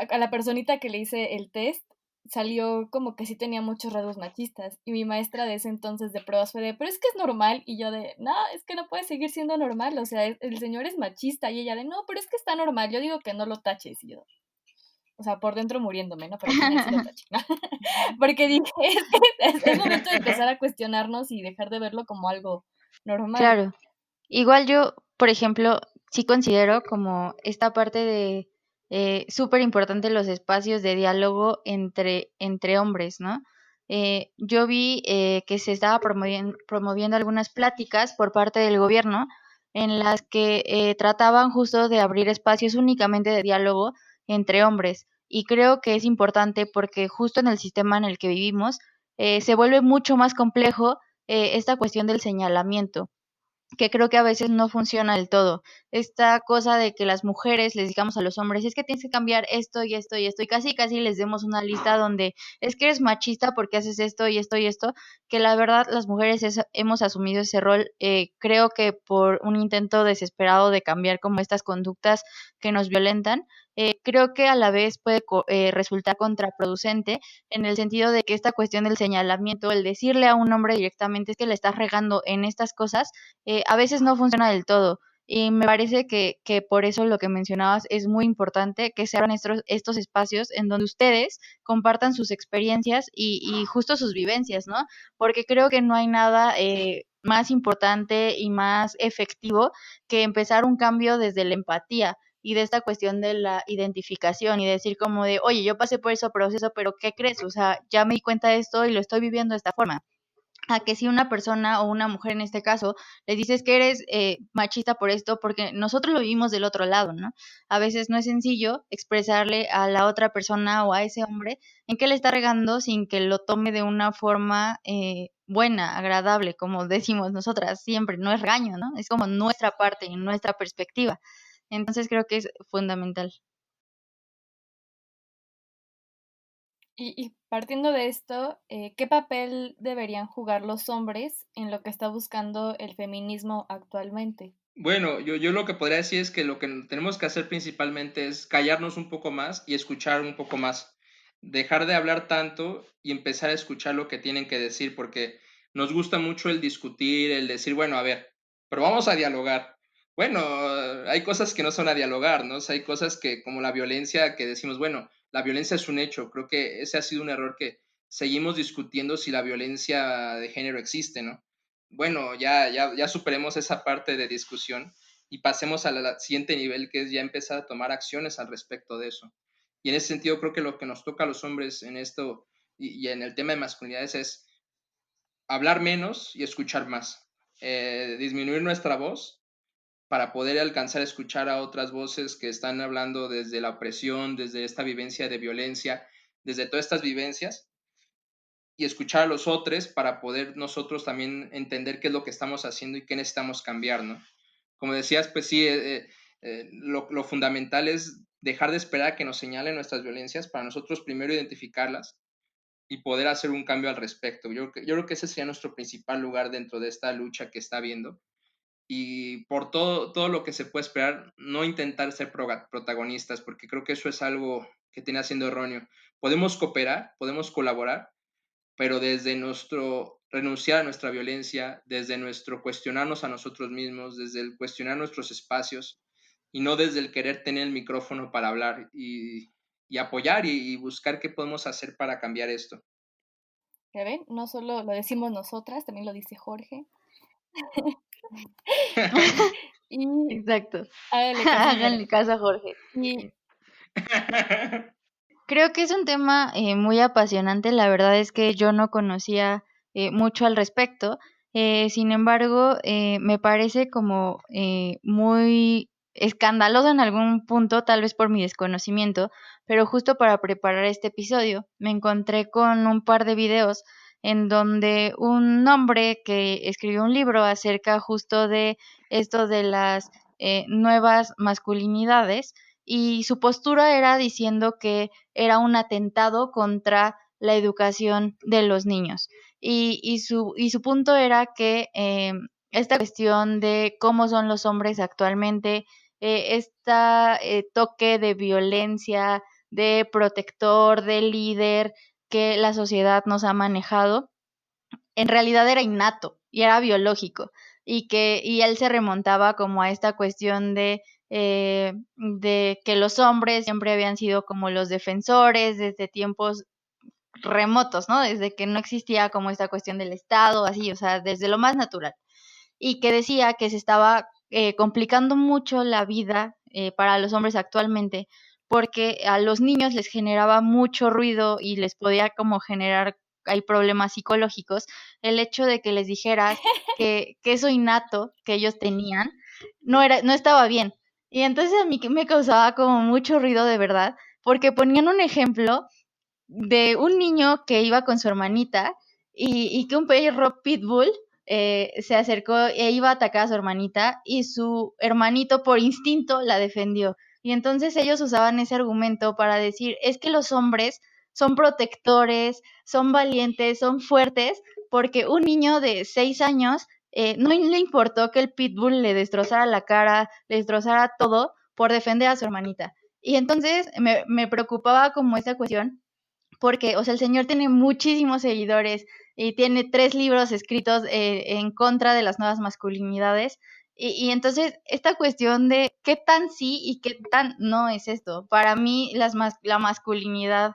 a la personita que le hice el test, salió como que sí tenía muchos rasgos machistas. Y mi maestra de ese entonces de pruebas fue de, pero es que es normal. Y yo de, no, es que no puede seguir siendo normal. O sea, el señor es machista. Y ella de, no, pero es que está normal. Yo digo que no lo taches. Y yo, o sea, por dentro muriéndome, ¿no? Pero al final sí lo taché. Porque dije, es momento de empezar a cuestionarnos y dejar de verlo como algo normal. Claro. Igual yo, por ejemplo, sí considero como esta parte de súper importante los espacios de diálogo entre hombres, ¿no? Yo vi que se estaba promoviendo algunas pláticas por parte del gobierno en las que trataban justo de abrir espacios únicamente de diálogo entre hombres. Y creo que es importante porque justo en el sistema en el que vivimos se vuelve mucho más complejo esta cuestión del señalamiento, que creo que a veces no funciona del todo. Esta cosa de que las mujeres les digamos a los hombres, es que tienes que cambiar esto y esto y esto, y casi casi les demos una lista donde es que eres machista porque haces esto y esto y esto, que la verdad las mujeres hemos asumido ese rol, creo que por un intento desesperado de cambiar como estas conductas que nos violentan. Creo que a la vez puede resultar contraproducente en el sentido de que esta cuestión del señalamiento, el decirle a un hombre directamente es que le estás regando en estas cosas, a veces no funciona del todo. Y me parece que por eso lo que mencionabas es muy importante, que se abran estos espacios en donde ustedes compartan sus experiencias y justo sus vivencias, ¿no? Porque creo que no hay nada más importante y más efectivo que empezar un cambio desde la empatía y de esta cuestión de la identificación y decir como de, oye, yo pasé por ese proceso, pero ¿qué crees? O sea, ya me di cuenta de esto y lo estoy viviendo de esta forma. A que si una persona o una mujer en este caso le dices que eres machista por esto, porque nosotros lo vivimos del otro lado, ¿no? A veces no es sencillo expresarle a la otra persona o a ese hombre en qué le está regando sin que lo tome de una forma buena, agradable, como decimos nosotras siempre, no es regaño, ¿no? Es como nuestra parte y nuestra perspectiva. Entonces creo que es fundamental. Y partiendo de esto, ¿qué papel deberían jugar los hombres en lo que está buscando el feminismo actualmente? Bueno, yo lo que podría decir es que lo que tenemos que hacer principalmente es callarnos un poco más y escuchar un poco más. Dejar de hablar tanto y empezar a escuchar lo que tienen que decir, porque nos gusta mucho el discutir, el decir, bueno, a ver, pero vamos a dialogar. Bueno, hay cosas que no son a dialogar, ¿no? O sea, hay cosas que, como la violencia, que decimos, bueno, la violencia es un hecho. Creo que ese ha sido un error, que seguimos discutiendo si la violencia de género existe, ¿no? Bueno, ya superemos esa parte de discusión y pasemos al siguiente nivel, que es ya empezar a tomar acciones al respecto de eso. Y en ese sentido creo que lo que nos toca a los hombres en esto y en el tema de masculinidades es hablar menos y escuchar más. Disminuir nuestra voz para poder alcanzar a escuchar a otras voces que están hablando desde la opresión, desde esta vivencia de violencia, desde todas estas vivencias, y escuchar a los otros para poder nosotros también entender qué es lo que estamos haciendo y qué necesitamos cambiar, ¿no? Como decías, pues sí, lo fundamental es dejar de esperar a que nos señalen nuestras violencias para nosotros primero identificarlas y poder hacer un cambio al respecto. Yo creo que ese sería nuestro principal lugar dentro de esta lucha que está habiendo. Y por todo lo que se puede esperar, no intentar ser protagonistas, porque creo que eso es algo que tiene siendo erróneo. Podemos cooperar, podemos colaborar, pero desde nuestro renunciar a nuestra violencia, desde nuestro cuestionarnos a nosotros mismos, desde el cuestionar nuestros espacios y no desde el querer tener el micrófono para hablar y apoyar y buscar qué podemos hacer para cambiar esto. ¿Ya ven? No solo lo decimos nosotras, también lo dice Jorge. Y Exacto. háganle caso a Háganle Jorge. caso a Jorge. Y Creo que es un tema muy apasionante. La verdad es que yo no conocía mucho al respecto. Sin embargo, me parece como muy escandaloso en algún punto, tal vez por mi desconocimiento, pero justo para preparar este episodio me encontré con un par de videos en donde un hombre que escribió un libro acerca justo de esto de las nuevas masculinidades, y su postura era diciendo que era un atentado contra la educación de los niños. Y su punto era que esta cuestión de cómo son los hombres actualmente, este toque de violencia, de protector, de líder, que la sociedad nos ha manejado, en realidad era innato y era biológico, y él se remontaba como a esta cuestión de que los hombres siempre habían sido como los defensores desde tiempos remotos, ¿no? Desde que no existía como esta cuestión del Estado, así, o sea, desde lo más natural. Y que decía que se estaba complicando mucho la vida para los hombres actualmente, porque a los niños les generaba mucho ruido y les podía como generar, hay problemas psicológicos, el hecho de que les dijeras que eso innato que ellos tenían no estaba bien. Y entonces a mí que me causaba como mucho ruido de verdad, porque ponían un ejemplo de un niño que iba con su hermanita y que un perro pitbull se acercó e iba a atacar a su hermanita y su hermanito por instinto la defendió. Y entonces ellos usaban ese argumento para decir, es que los hombres son protectores, son valientes, son fuertes, porque un niño de 6 años no le importó que el pitbull le destrozara la cara, le destrozara todo por defender a su hermanita. Y entonces me preocupaba como esa cuestión porque, o sea, el señor tiene muchísimos seguidores y tiene 3 libros escritos en contra de las nuevas masculinidades. Y entonces, esta cuestión de qué tan sí y qué tan no es esto. Para mí, la masculinidad,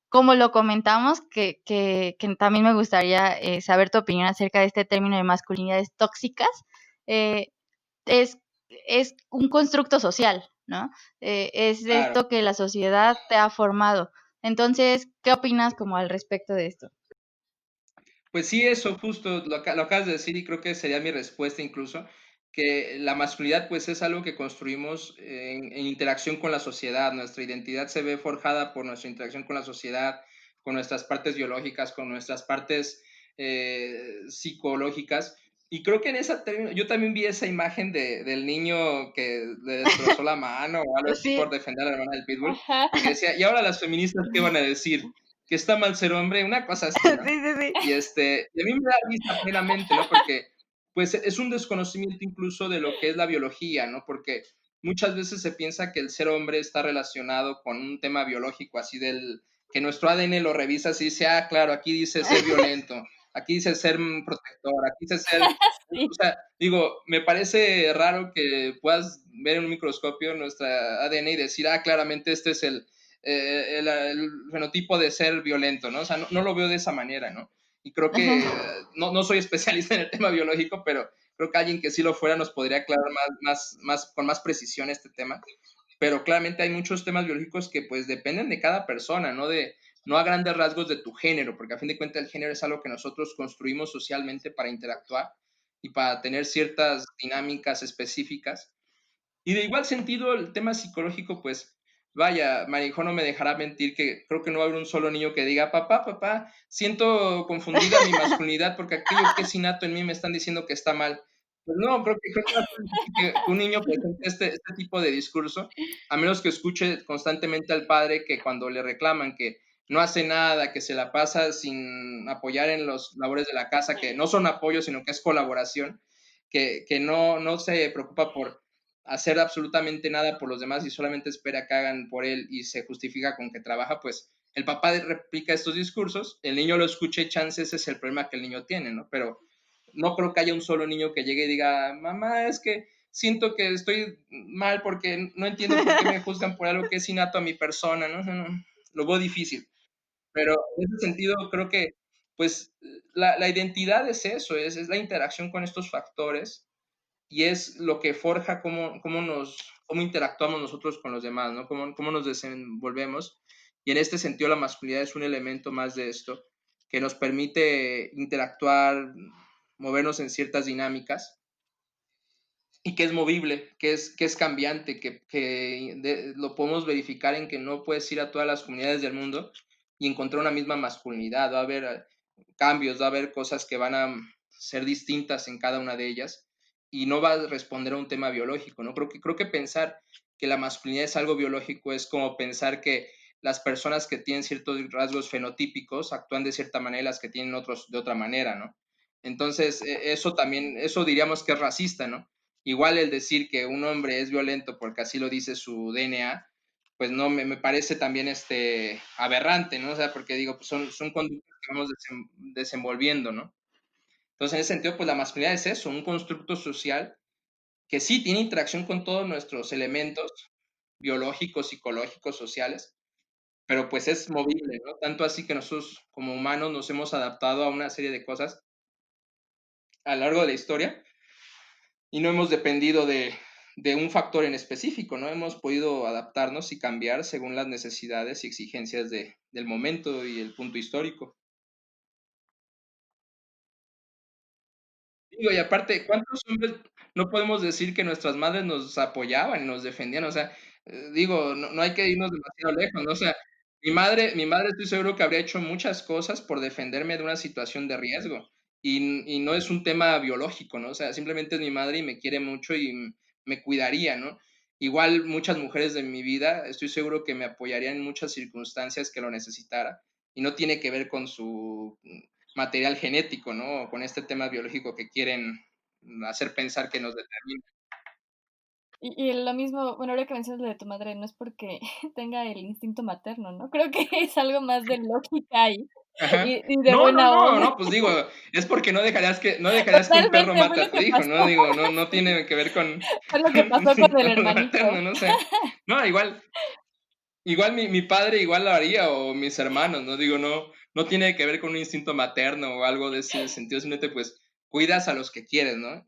como lo comentamos, que también me gustaría saber tu opinión acerca de este término de masculinidades tóxicas, eh, es, es un constructo social, ¿no? Es Claro. esto que la sociedad te ha formado. Entonces, ¿qué opinas como al respecto de esto? Pues sí, eso justo lo acabas de decir y creo que sería mi respuesta incluso, que la masculinidad pues es algo que construimos en interacción con la sociedad, nuestra identidad se ve forjada por nuestra interacción con la sociedad, con nuestras partes biológicas, con nuestras partes psicológicas. Y creo que en esa término, yo también vi esa imagen del niño que le destrozó la mano o algo así por Sí, defender a la hermana del pitbull, Ajá. y que decía, ¿y ahora las feministas qué van a decir? ¿Que está mal ser hombre? Una cosa así, ¿no? sí, sí, sí. Y a mí me da risa plenamente, ¿no? Porque, pues, es un desconocimiento incluso de lo que es la biología, ¿no? Porque muchas veces se piensa que el ser hombre está relacionado con un tema biológico, así que nuestro ADN lo revisa y dice, ah, claro, aquí dice ser violento, aquí dice ser protector, aquí dice ser, o Sí. sea, digo, me parece raro que puedas ver en un microscopio nuestra ADN y decir, ah, claramente este es el fenotipo de ser violento, ¿no? O sea, no lo veo de esa manera, ¿no? Y creo que Ajá. no soy especialista en el tema biológico, pero creo que alguien que sí lo fuera nos podría aclarar con más precisión este tema. Pero claramente hay muchos temas biológicos que pues dependen de cada persona, no a grandes rasgos de tu género, porque a fin de cuentas el género es algo que nosotros construimos socialmente para interactuar y para tener ciertas dinámicas específicas. Y de igual sentido, el tema psicológico, pues, vaya, Marijón no me dejará mentir que creo que no va a haber un solo niño que diga, papá, siento confundida mi masculinidad porque aquello que es innato en mí me están diciendo que está mal. Pues no, creo que va a ser difícil que un niño presente este tipo de discurso, a menos que escuche constantemente al padre que cuando le reclaman que no hace nada, que se la pasa sin apoyar en los labores de la casa, que no son apoyo, sino que es colaboración, que no se preocupa por hacer absolutamente nada por los demás y solamente espera que hagan por él y se justifica con que trabaja, pues el papá replica estos discursos, el niño lo escucha y chance ese es el problema que el niño tiene, ¿no? Pero no creo que haya un solo niño que llegue y diga, mamá, es que siento que estoy mal porque no entiendo por qué me juzgan por algo que es innato a mi persona, ¿no? Lo veo difícil. Pero en ese sentido creo que pues la identidad es eso, es la interacción con estos factores y es lo que forja cómo interactuamos nosotros con los demás, ¿no? Cómo nos desenvolvemos. Y en este sentido la masculinidad es un elemento más de esto, que nos permite interactuar, movernos en ciertas dinámicas y que es movible, que es cambiante, lo podemos verificar en que no puedes ir a todas las comunidades del mundo y encontrar una misma masculinidad. Va a haber cambios, va a haber cosas que van a ser distintas en cada una de ellas y no va a responder a un tema biológico, ¿no? Creo que pensar que la masculinidad es algo biológico es como pensar que las personas que tienen ciertos rasgos fenotípicos actúan de cierta manera y las que tienen otros de otra manera, ¿no? Entonces, eso diríamos que es racista, ¿no? Igual el decir que un hombre es violento porque así lo dice su DNA, pues no, me parece también aberrante, ¿no? O sea, porque digo, pues son conductas que vamos desenvolviendo, ¿no? Entonces, en ese sentido, pues la masculinidad es eso, un constructo social que sí tiene interacción con todos nuestros elementos biológicos, psicológicos, sociales, pero pues es movible, ¿no? Tanto así que nosotros como humanos nos hemos adaptado a una serie de cosas a lo largo de la historia y no hemos dependido de un factor en específico, ¿no? Hemos podido adaptarnos y cambiar según las necesidades y exigencias del momento y el punto histórico. Digo, y aparte, ¿cuántos hombres no podemos decir que nuestras madres nos apoyaban y nos defendían? O sea, digo, no hay que irnos demasiado lejos, ¿no? O sea, mi madre estoy seguro que habría hecho muchas cosas por defenderme de una situación de riesgo, y no es un tema biológico, ¿no? O sea, simplemente es mi madre y me quiere mucho y me cuidaría, ¿no? Igual muchas mujeres de mi vida, estoy seguro que me apoyarían en muchas circunstancias que lo necesitara, y no tiene que ver con su material genético, ¿no? O con este tema biológico que quieren hacer pensar que nos determina. Y lo mismo, bueno, ahora que mencionas lo de tu madre, no es porque tenga el instinto materno, ¿no? Creo que es algo más de lógica Ajá. y de No, no, buena no, onda. no, pues digo, es porque no dejarías que un perro Totalmente, fue mate lo a tu que hijo, pasó. ¿no? Digo, no tiene que ver con Fue lo que con pasó con instinto el hermanito. materno, no sé. No, igual mi padre igual lo haría, o mis hermanos, ¿no? Digo, no tiene que ver con un instinto materno o algo de ese sentido, simplemente, pues, cuidas a los que quieres, ¿no?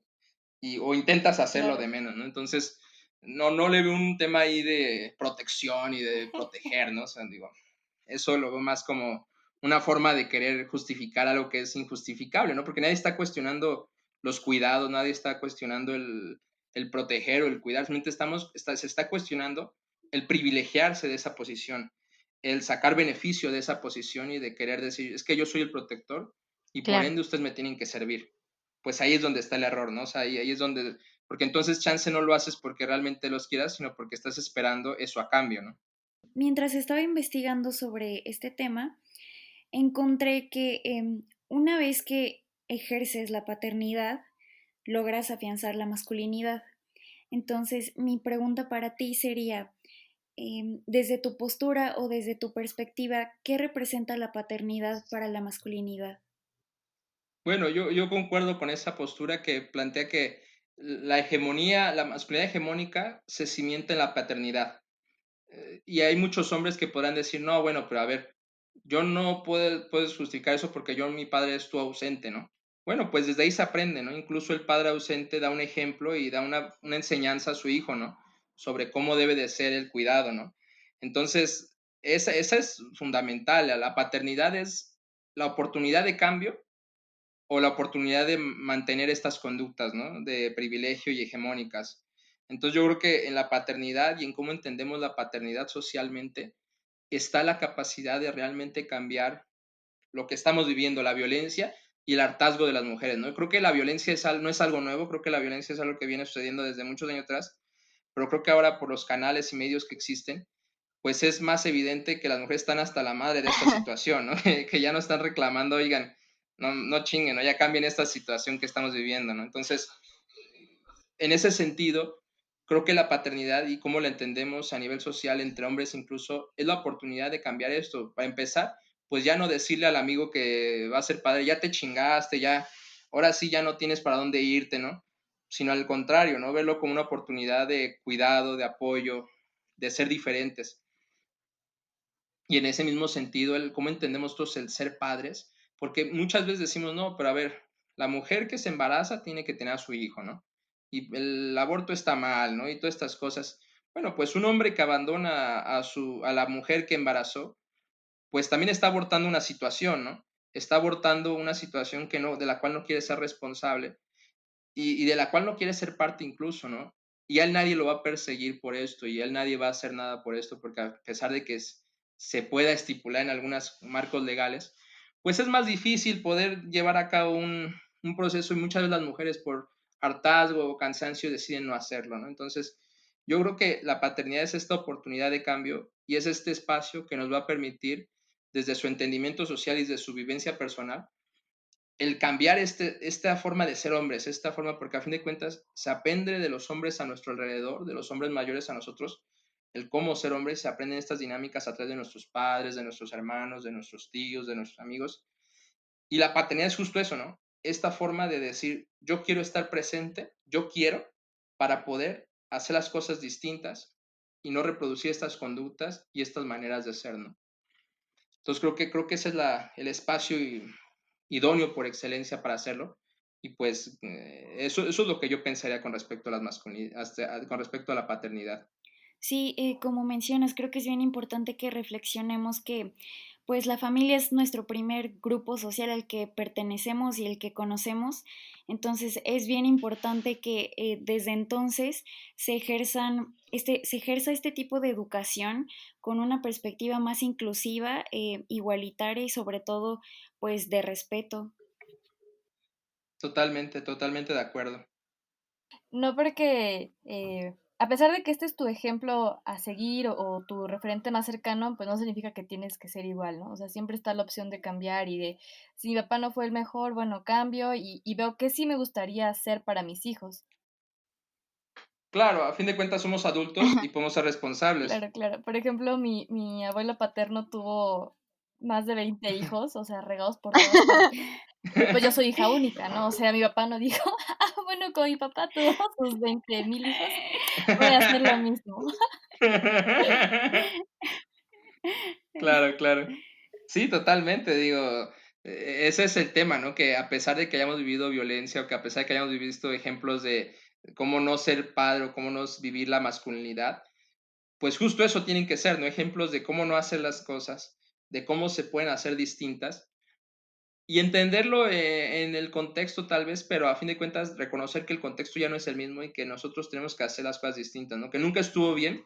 O intentas hacerlo de Claro. menos, ¿no? Entonces, no le veo un tema ahí de protección y de proteger, ¿no? O sea, digo, eso lo veo más como una forma de querer justificar algo que es injustificable, ¿no? Porque nadie está cuestionando los cuidados, nadie está cuestionando el proteger o el cuidar, simplemente se está cuestionando el privilegiarse de esa posición, el sacar beneficio de esa posición y de querer decir, es que yo soy el protector y por Claro. ende ustedes me tienen que servir. Pues ahí es donde está el error, ¿no? O sea, ahí es donde, porque entonces chance no lo haces porque realmente los quieras, sino porque estás esperando eso a cambio, ¿no? Mientras estaba investigando sobre este tema, encontré que una vez que ejerces la paternidad, logras afianzar la masculinidad. Entonces, mi pregunta para ti sería, desde tu postura o desde tu perspectiva, ¿qué representa la paternidad para la masculinidad? Bueno, yo concuerdo con esa postura que plantea que la masculinidad hegemónica se cimienta en la paternidad. Y hay muchos hombres que podrán decir, no, bueno, pero a ver, yo no puedes justificar eso porque mi padre estuvo ausente, ¿no? Bueno, pues desde ahí se aprende, ¿no? Incluso el padre ausente da un ejemplo y da una enseñanza a su hijo, ¿no? Sobre cómo debe de ser el cuidado, ¿no? Entonces, esa es fundamental. La paternidad es la oportunidad de cambio o la oportunidad de mantener estas conductas, ¿no? De privilegio y hegemónicas. Entonces yo creo que en la paternidad y en cómo entendemos la paternidad socialmente está la capacidad de realmente cambiar lo que estamos viviendo, la violencia y el hartazgo de las mujeres, ¿no? Creo que la violencia no es algo nuevo, creo que la violencia es algo que viene sucediendo desde muchos años atrás, pero creo que ahora por los canales y medios que existen, pues es más evidente que las mujeres están hasta la madre de esta situación, ¿no? Que ya no están reclamando, oigan, no chinguen, ¿no? Ya cambien esta situación que estamos viviendo, ¿no? Entonces, en ese sentido, creo que la paternidad y cómo la entendemos a nivel social entre hombres incluso es la oportunidad de cambiar esto. Para empezar, pues ya no decirle al amigo que va a ser padre, ya te chingaste, ya, ahora sí ya no tienes para dónde irte, ¿no? Sino al contrario, ¿no? Verlo como una oportunidad de cuidado, de apoyo, de ser diferentes. Y en ese mismo sentido, cómo entendemos todos el ser padres, porque muchas veces decimos, no, pero a ver, la mujer que se embaraza tiene que tener a su hijo, ¿no? Y el aborto está mal, ¿no? Y todas estas cosas. Bueno, pues un hombre que abandona a la mujer que embarazó, pues también está abortando una situación, ¿no? Está abortando una situación de la cual no quiere ser responsable y de la cual no quiere ser parte incluso, ¿no? Y a él nadie lo va a perseguir por esto y a él nadie va a hacer nada por esto, porque a pesar de que se pueda estipular en algunos marcos legales, pues es más difícil poder llevar a cabo un proceso y muchas veces las mujeres por hartazgo o cansancio deciden no hacerlo, ¿no? Entonces, yo creo que la paternidad es esta oportunidad de cambio y es este espacio que nos va a permitir, desde su entendimiento social y desde su vivencia personal, el cambiar esta forma de ser hombres, esta forma, porque a fin de cuentas se aprende de los hombres a nuestro alrededor, de los hombres mayores a nosotros, el cómo ser hombre, se aprenden estas dinámicas a través de nuestros padres, de nuestros hermanos, de nuestros tíos, de nuestros amigos. Y la paternidad es justo eso, ¿no? Esta forma de decir, yo quiero estar presente, yo quiero, para poder hacer las cosas distintas y no reproducir estas conductas y estas maneras de ser, ¿no? Entonces creo que ese es el espacio idóneo por excelencia para hacerlo. Y pues eso es lo que yo pensaría con respecto a las masculinidades, con respecto a la paternidad. Sí, como mencionas, creo que es bien importante que reflexionemos que pues la familia es nuestro primer grupo social al que pertenecemos y el que conocemos. Entonces es bien importante que desde entonces se ejerza este tipo de educación con una perspectiva más inclusiva, igualitaria y sobre todo pues de respeto. Totalmente, totalmente de acuerdo. No porque, a pesar de que este es tu ejemplo a seguir o tu referente más cercano, pues no significa que tienes que ser igual, ¿no? O sea, siempre está la opción de cambiar y de, si mi papá no fue el mejor, bueno, cambio y veo que sí me gustaría hacer para mis hijos. Claro, a fin de cuentas somos adultos y podemos ser responsables. Claro, claro. Por ejemplo, mi abuelo paterno tuvo más de 20 hijos, o sea, regados por todas partes. Y pues yo soy hija única, ¿no? O sea, mi papá no dijo, ah, bueno, como mi papá tuvo sus 20,000 hijos, voy a hacer lo mismo. Claro, claro. Sí, totalmente, digo, ese es el tema, ¿no? Que a pesar de que hayamos vivido violencia o que a pesar de que hayamos visto ejemplos de cómo no ser padre o cómo no vivir la masculinidad, pues justo eso tienen que ser, ¿no? Ejemplos de cómo no hacer las cosas, de cómo se pueden hacer distintas y entenderlo en el contexto tal vez, pero a fin de cuentas reconocer que el contexto ya no es el mismo y que nosotros tenemos que hacer las cosas distintas, ¿no? Que nunca estuvo bien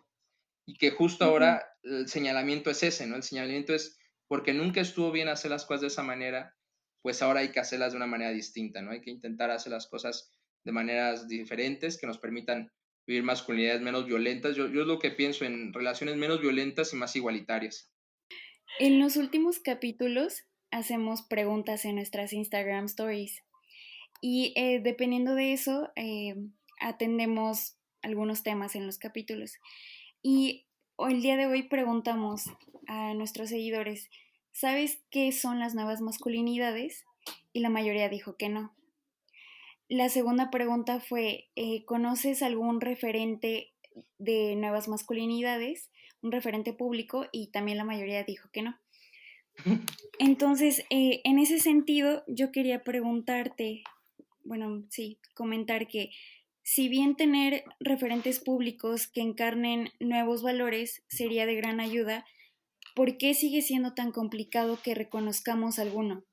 y que justo Ujú. ahora el señalamiento es ese, ¿no? El señalamiento es porque nunca estuvo bien hacer las cosas de esa manera, pues ahora hay que hacerlas de una manera distinta, ¿no? Hay que intentar hacer las cosas de maneras diferentes que nos permitan vivir masculinidades menos violentas. Yo es lo que pienso en relaciones menos violentas y más igualitarias. En los últimos capítulos hacemos preguntas en nuestras Instagram Stories y dependiendo de eso atendemos algunos temas en los capítulos. Y el día de hoy preguntamos a nuestros seguidores, ¿sabes qué son las nuevas masculinidades? Y la mayoría dijo que no. La segunda pregunta fue, ¿conoces algún referente de nuevas masculinidades? Un referente público y también la mayoría dijo que no. Entonces, en ese sentido, yo quería preguntarte, bueno, sí, comentar que si bien tener referentes públicos que encarnen nuevos valores sería de gran ayuda, ¿por qué sigue siendo tan complicado que reconozcamos alguno?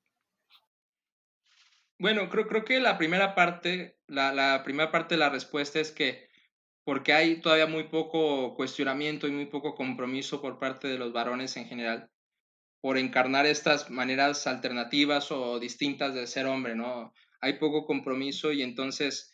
Bueno, creo que la primera parte, la primera parte de la respuesta es que porque hay todavía muy poco cuestionamiento y muy poco compromiso por parte de los varones en general por encarnar estas maneras alternativas o distintas de ser hombre, ¿no? Hay poco compromiso y entonces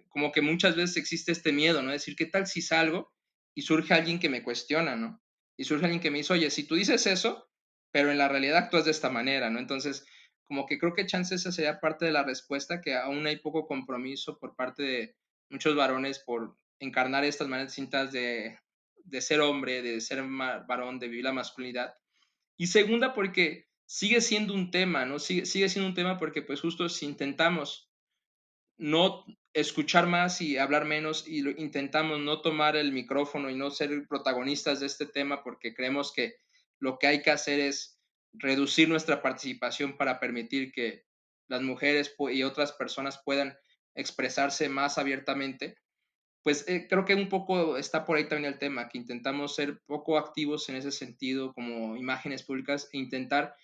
como que muchas veces existe este miedo, ¿no? Decir, ¿qué tal si salgo y surge alguien que me cuestiona, ¿no? Y surge alguien que me dice, oye, si tú dices eso, pero en la realidad actúas de esta manera, ¿no? Entonces, como que creo que chance esa sería parte de la respuesta, que aún hay poco compromiso por parte de muchos varones por encarnar estas maneras distintas de ser hombre, de ser varón, de vivir la masculinidad. Y segunda, porque sigue siendo un tema, ¿no? Sigue siendo un tema porque pues justo si intentamos no escuchar más y hablar menos y intentamos no tomar el micrófono y no ser protagonistas de este tema porque creemos que lo que hay que hacer es reducir nuestra participación para permitir que las mujeres y otras personas puedan expresarse más abiertamente, pues creo que un poco está por ahí también el tema, que intentamos ser poco activos en ese sentido como imágenes públicas e intentar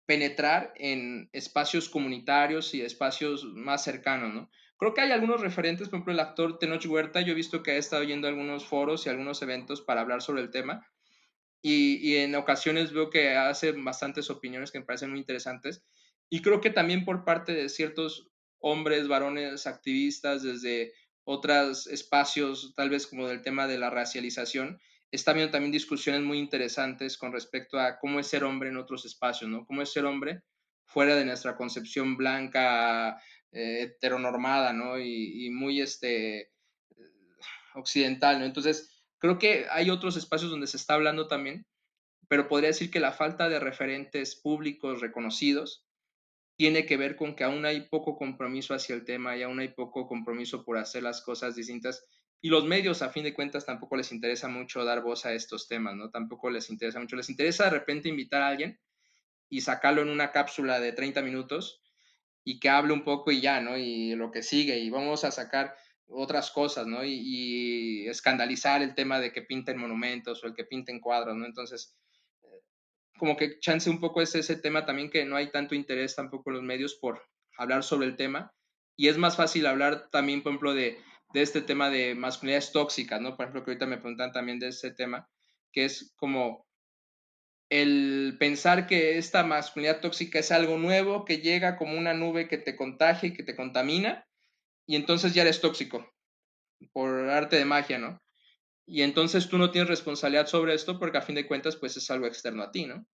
penetrar en espacios comunitarios y espacios más cercanos, ¿no? Creo que hay algunos referentes, por ejemplo, el actor Tenoch Huerta, yo he visto que ha estado yendo a algunos foros y algunos eventos para hablar sobre el tema y en ocasiones veo que hace bastantes opiniones que me parecen muy interesantes y creo que también por parte de ciertos hombres, varones, activistas desde otros espacios, tal vez como del tema de la racialización, está habiendo también discusiones muy interesantes con respecto a cómo es ser hombre en otros espacios, ¿no? Cómo es ser hombre fuera de nuestra concepción blanca, heteronormada, ¿no? Y muy occidental, ¿no? Entonces, Creo que hay otros espacios donde se está hablando también, pero podría decir que la falta de referentes públicos reconocidos tiene que ver con que aún hay poco compromiso hacia el tema y aún hay poco compromiso por hacer las cosas distintas. Y los medios, a fin de cuentas, tampoco les interesa mucho dar voz a estos temas, ¿no? Tampoco les interesa mucho. Les interesa de repente invitar a alguien y sacarlo en una cápsula de 30 minutos y que hable un poco y ya, ¿no? Y lo que sigue, y vamos a sacar otras cosas, ¿no? Y escandalizar el tema de que pinten monumentos o el que pinten cuadros, ¿no? Entonces, como que chance un poco es ese tema también que no hay tanto interés tampoco en los medios por hablar sobre el tema. Y es más fácil hablar también, por ejemplo, de este tema de masculinidades tóxicas, ¿no? Por ejemplo, que ahorita me preguntan también de ese tema, que es como el pensar que esta masculinidad tóxica es algo nuevo, que llega como una nube que te contagia y que te contamina, y entonces ya eres tóxico, por arte de magia, ¿no? Y entonces tú no tienes responsabilidad sobre esto porque a fin de cuentas pues es algo externo a ti, ¿no?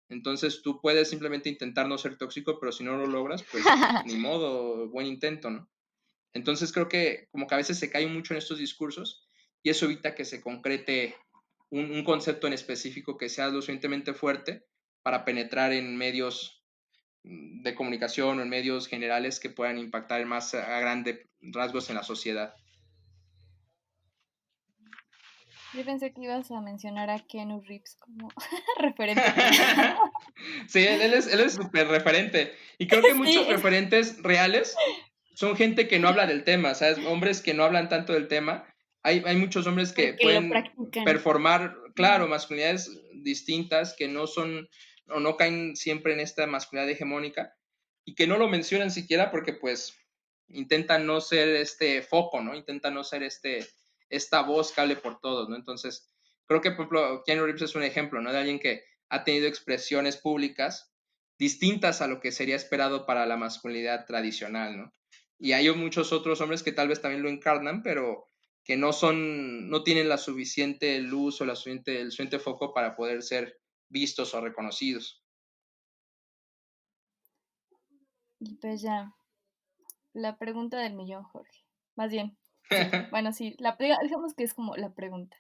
Entonces tú puedes simplemente intentar no ser tóxico, pero si no lo logras, pues ni modo, buen intento, ¿no? Entonces creo que como que a veces se cae mucho en estos discursos y eso evita que se concrete un concepto en específico que sea lo suficientemente fuerte para penetrar en medios de comunicación o en medios generales que puedan impactar más a grandes rasgos en la sociedad. Yo pensé que ibas a mencionar a Keanu Reeves como referente. Sí, él es súper referente. Y creo que Sí, muchos referentes reales son gente que no habla del tema, ¿sabes? Hombres que no hablan tanto del tema. Hay muchos hombres que pero que lo pueden practican. performar, claro, masculinidades distintas, que no son o no caen siempre en esta masculinidad hegemónica y que no lo mencionan siquiera porque pues intentan no ser este foco, ¿no? Intentan no ser esta voz que hable por todos, ¿no? Entonces, creo que, por ejemplo, Keanu Reeves es un ejemplo, ¿no? De alguien que ha tenido expresiones públicas distintas a lo que sería esperado para la masculinidad tradicional, ¿no? Y hay muchos otros hombres que tal vez también lo encarnan, pero que no tienen la suficiente luz o el suficiente foco para poder ser vistos o reconocidos. y pues ya, la pregunta del millón, Jorge. Más bien, sí, bueno, sí, digamos que es como la pregunta.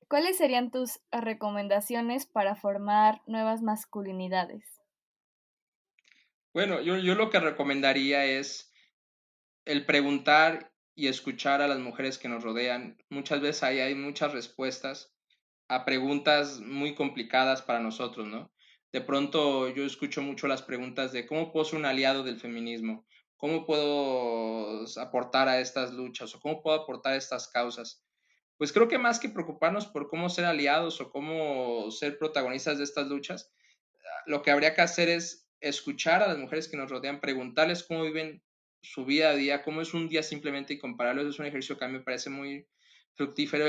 ¿Cuáles serían tus recomendaciones para formar nuevas masculinidades? Bueno, yo lo que recomendaría es el preguntar y escuchar a las mujeres que nos rodean. Muchas veces ahí hay muchas respuestas a preguntas muy complicadas para nosotros, ¿no? De pronto yo escucho mucho las preguntas de cómo puedo ser un aliado del feminismo, cómo puedo aportar a estas luchas o cómo puedo aportar a estas causas. Pues creo que más que preocuparnos por cómo ser aliados o cómo ser protagonistas de estas luchas, lo que habría que hacer es escuchar a las mujeres que nos rodean, preguntarles cómo viven su vida a día, cómo es un día simplemente y compararlo. Eso es un ejercicio que a mí me parece muy fructífero.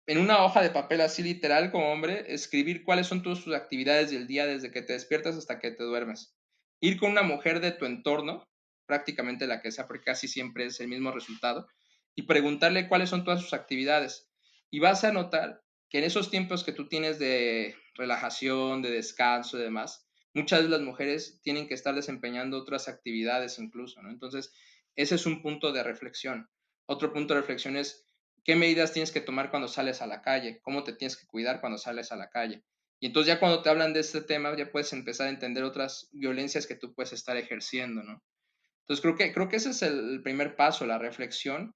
En una hoja de papel así literal como hombre, escribir cuáles son todas tus actividades del día desde que te despiertas hasta que te duermes. Ir con una mujer de tu entorno, prácticamente la que sea, porque casi siempre es el mismo resultado, y preguntarle cuáles son todas sus actividades. Y vas a notar que en esos tiempos que tú tienes de relajación, de descanso y demás, muchas de las mujeres tienen que estar desempeñando otras actividades incluso, ¿no? Entonces, ese es un punto de reflexión. Otro punto de reflexión es qué medidas tienes que tomar cuando sales a la calle, cómo te tienes que cuidar cuando sales a la calle. Y entonces ya cuando te hablan de este tema, ya puedes empezar a entender otras violencias que tú puedes estar ejerciendo, ¿no? Entonces creo que ese es el primer paso, la reflexión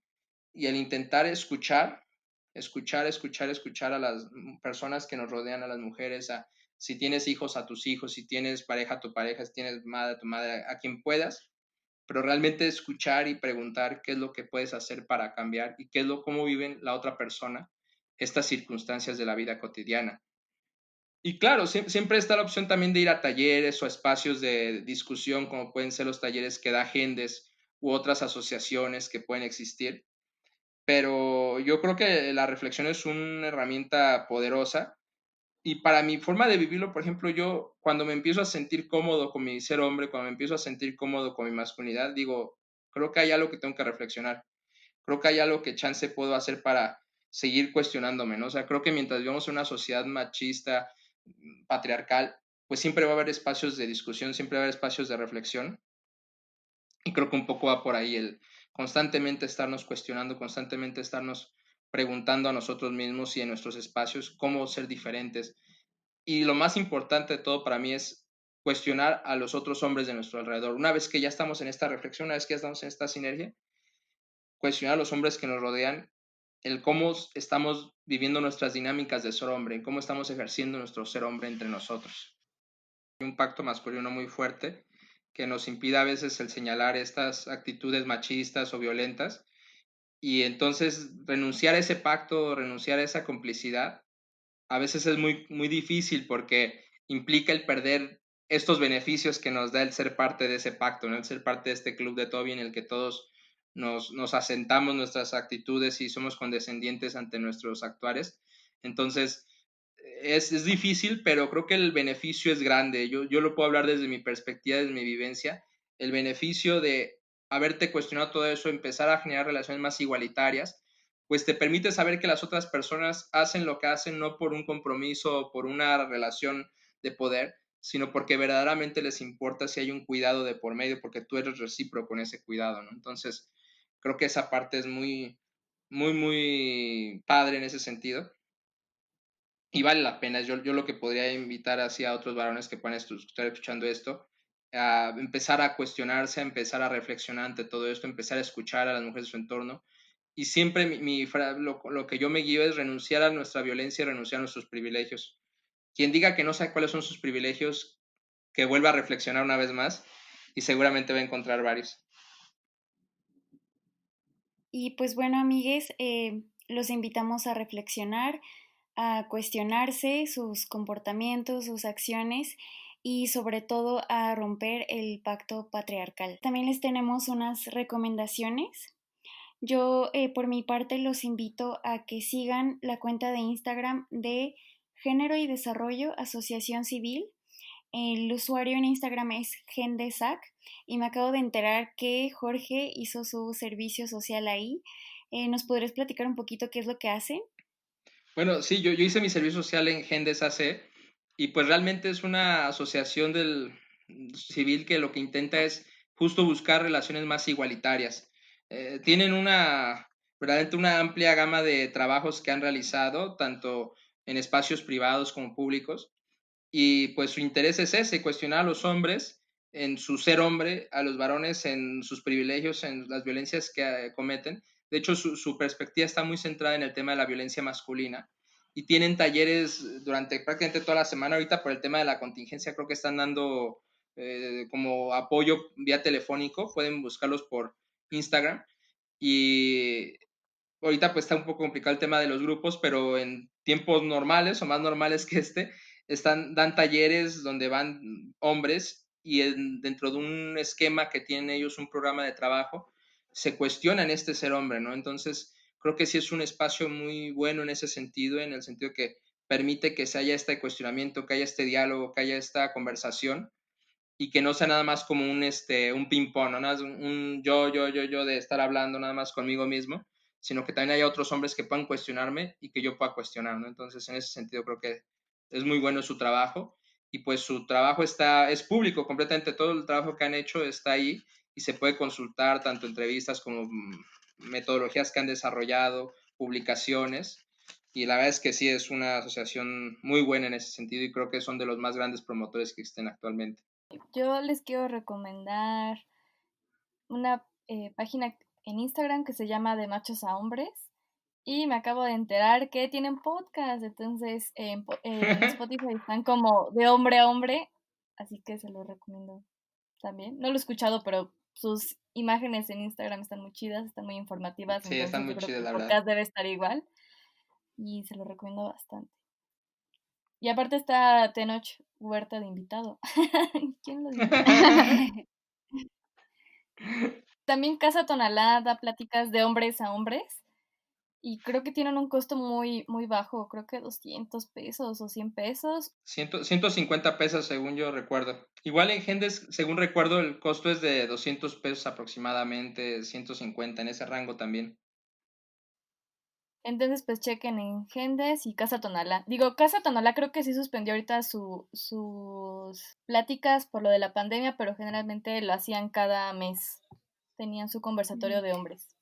y el intentar escuchar a las personas que nos rodean, a las mujeres, si tienes hijos, a tus hijos, si tienes pareja, a tu pareja, si tienes madre, a tu madre, a quien puedas, pero realmente escuchar y preguntar qué es lo que puedes hacer para cambiar y cómo viven la otra persona estas circunstancias de la vida cotidiana. Y claro, siempre está la opción también de ir a talleres o espacios de discusión, como pueden ser los talleres que da Gendes u otras asociaciones que pueden existir. Pero yo creo que la reflexión es una herramienta poderosa y para mi forma de vivirlo, por ejemplo, yo cuando me empiezo a sentir cómodo con mi ser hombre, cuando me empiezo a sentir cómodo con mi masculinidad, digo, creo que hay algo que tengo que reflexionar. Creo que hay algo que chance puedo hacer para seguir cuestionándome, ¿no? O sea, creo que mientras vivamos en una sociedad machista, patriarcal, pues siempre va a haber espacios de discusión, siempre va a haber espacios de reflexión. Y creo que un poco va por ahí el constantemente estarnos cuestionando, constantemente estarnos preguntando a nosotros mismos y en nuestros espacios cómo ser diferentes. Y lo más importante de todo para mí es cuestionar a los otros hombres de nuestro alrededor. Una vez que ya estamos en esta reflexión, una vez que ya estamos en esta sinergia, cuestionar a los hombres que nos rodean, el cómo estamos viviendo nuestras dinámicas de ser hombre, cómo estamos ejerciendo nuestro ser hombre entre nosotros. Hay un pacto masculino muy fuerte que nos impide a veces el señalar estas actitudes machistas o violentas, y entonces renunciar a ese pacto, renunciar a esa complicidad, a veces es muy, muy difícil porque implica el perder estos beneficios que nos da el ser parte de ese pacto, ¿no? El ser parte de este club de Toby en el que todos nos asentamos nuestras actitudes y somos condescendientes ante nuestros actuares. Entonces, es difícil, pero creo que el beneficio es grande. Yo lo puedo hablar desde mi perspectiva, desde mi vivencia. El beneficio de haberte cuestionado todo eso, empezar a generar relaciones más igualitarias, pues te permite saber que las otras personas hacen lo que hacen no por un compromiso o por una relación de poder, sino porque verdaderamente les importa si hay un cuidado de por medio, porque tú eres recíproco con ese cuidado, ¿no? Entonces, creo que esa parte es muy, muy, muy padre en ese sentido y vale la pena. Yo lo que podría invitar así a otros varones que puedan estar escuchando esto, a empezar a cuestionarse, a empezar a reflexionar ante todo esto, empezar a escuchar a las mujeres de su entorno. Y siempre lo que yo me guío es renunciar a nuestra violencia y renunciar a nuestros privilegios. Quien diga que no sabe cuáles son sus privilegios, que vuelva a reflexionar una vez más y seguramente va a encontrar varios. Y pues bueno, amigues, los invitamos a reflexionar, a cuestionarse sus comportamientos, sus acciones y sobre todo a romper el pacto patriarcal. También les tenemos unas recomendaciones. Yo por mi parte los invito a que sigan la cuenta de Instagram de Género y Desarrollo Asociación Civil. El usuario en Instagram es Gendesac y me acabo de enterar que Jorge hizo su servicio social ahí. ¿Nos podrías platicar un poquito qué es lo que hacen? Bueno, sí, yo hice mi servicio social en Gendes AC y pues realmente es una asociación del civil que lo que intenta es justo buscar relaciones más igualitarias. Tienen verdaderamente una amplia gama de trabajos que han realizado, tanto en espacios privados como públicos, y pues su interés es ese, cuestionar a los hombres en su ser hombre, a los varones en sus privilegios, en las violencias que cometen. De hecho, su perspectiva está muy centrada en el tema de la violencia masculina y tienen talleres durante prácticamente toda la semana. Ahorita por el tema de la contingencia creo que están dando como apoyo vía telefónico, pueden buscarlos por Instagram. Y ahorita pues está un poco complicado el tema de los grupos, pero en tiempos normales o más normales que dan talleres donde van hombres y dentro de un esquema que tienen ellos, un programa de trabajo, se cuestionan este ser hombre, ¿no? Entonces, creo que sí es un espacio muy bueno en ese sentido, en el sentido que permite que se haya este cuestionamiento, que haya este diálogo, que haya esta conversación y que no sea nada más como un ping-pong, ¿no? Nada más un yo de estar hablando nada más conmigo mismo, sino que también haya otros hombres que puedan cuestionarme y que yo pueda cuestionar, ¿no? Entonces, en ese sentido, creo que es muy bueno su trabajo y pues su trabajo es público completamente, todo el trabajo que han hecho está ahí y se puede consultar tanto entrevistas como metodologías que han desarrollado, publicaciones. Y la verdad es que sí, es una asociación muy buena en ese sentido y creo que son de los más grandes promotores que existen actualmente. Yo les quiero recomendar una página en Instagram que se llama De Machos a Hombres y me acabo de enterar que tienen podcast, entonces en Spotify están como de hombre a hombre, así que se los recomiendo también. No lo he escuchado, pero sus imágenes en Instagram están muy chidas, están muy informativas, Sí, están entonces muy yo creo que chidas, el la verdad. podcast debe estar igual y se lo recomiendo bastante. Y aparte está Tenoch Huerta de invitado. ¿Quién lo diría? También Casa Tonalá da pláticas de hombres a hombres y creo que tienen un costo muy, muy bajo, creo que 200 pesos o 100 pesos. 150 pesos según yo recuerdo. Igual en Gendes, según recuerdo, el costo es de 200 pesos aproximadamente, 150 en ese rango también. Entonces, pues chequen en Gendes y Casa Tonalá. Digo, Casa Tonalá creo que sí suspendió ahorita sus pláticas por lo de la pandemia, pero generalmente lo hacían cada mes. Tenían su conversatorio de hombres.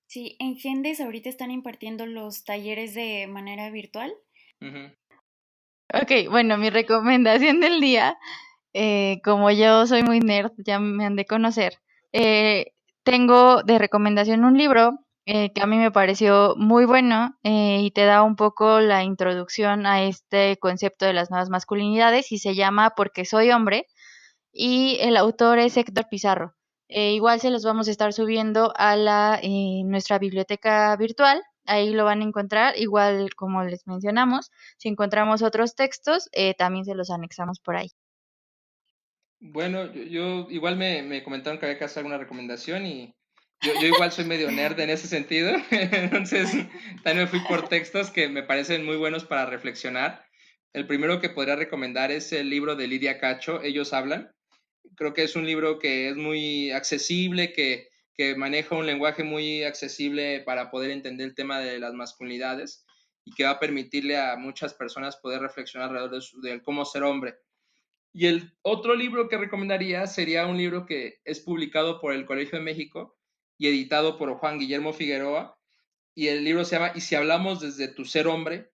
Sí, en Gendes ahorita están impartiendo los talleres de manera virtual. Ujú. Ok, bueno, mi recomendación del día, como yo soy muy nerd, ya me han de conocer, eh, tengo de recomendación un libro que a mí me pareció muy bueno y te da un poco la introducción a este concepto de las nuevas masculinidades y se llama Porque soy hombre y el autor es Héctor Pizarro. Igual se los vamos a estar subiendo a nuestra biblioteca virtual. Ahí lo van a encontrar, igual como les mencionamos. Si encontramos otros textos, también se los anexamos por ahí. Bueno, yo igual me comentaron que había que hacer alguna recomendación y yo igual soy medio nerd en ese sentido, entonces también me fui por textos que me parecen muy buenos para reflexionar. El primero que podría recomendar es el libro de Lidia Cacho, Ellos hablan. Creo que es un libro que es muy accesible, que maneja un lenguaje muy accesible para poder entender el tema de las masculinidades y que va a permitirle a muchas personas poder reflexionar alrededor de cómo ser hombre. Y el otro libro que recomendaría sería un libro que es publicado por el Colegio de México y editado por Juan Guillermo Figueroa. Y el libro se llama Y si hablamos desde tu ser hombre.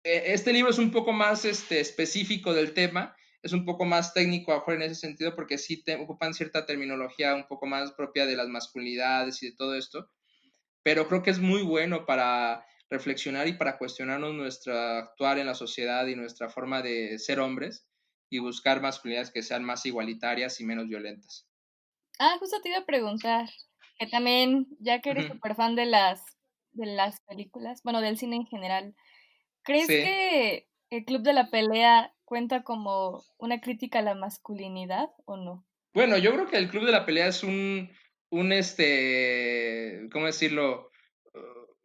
Este libro es un poco más específico del tema, es un poco más técnico a lo mejor en ese sentido, porque sí ocupan cierta terminología un poco más propia de las masculinidades y de todo esto, pero creo que es muy bueno para reflexionar y para cuestionarnos nuestro actuar en la sociedad y nuestra forma de ser hombres y buscar masculinidades que sean más igualitarias y menos violentas. Ah, justo te iba a preguntar, que también, ya que eres Ujú. súper fan de las películas, bueno, del cine en general, ¿crees Sí. que el Club de la Pelea cuenta como una crítica a la masculinidad o no? Bueno, yo creo que el Club de la Pelea es ¿cómo decirlo?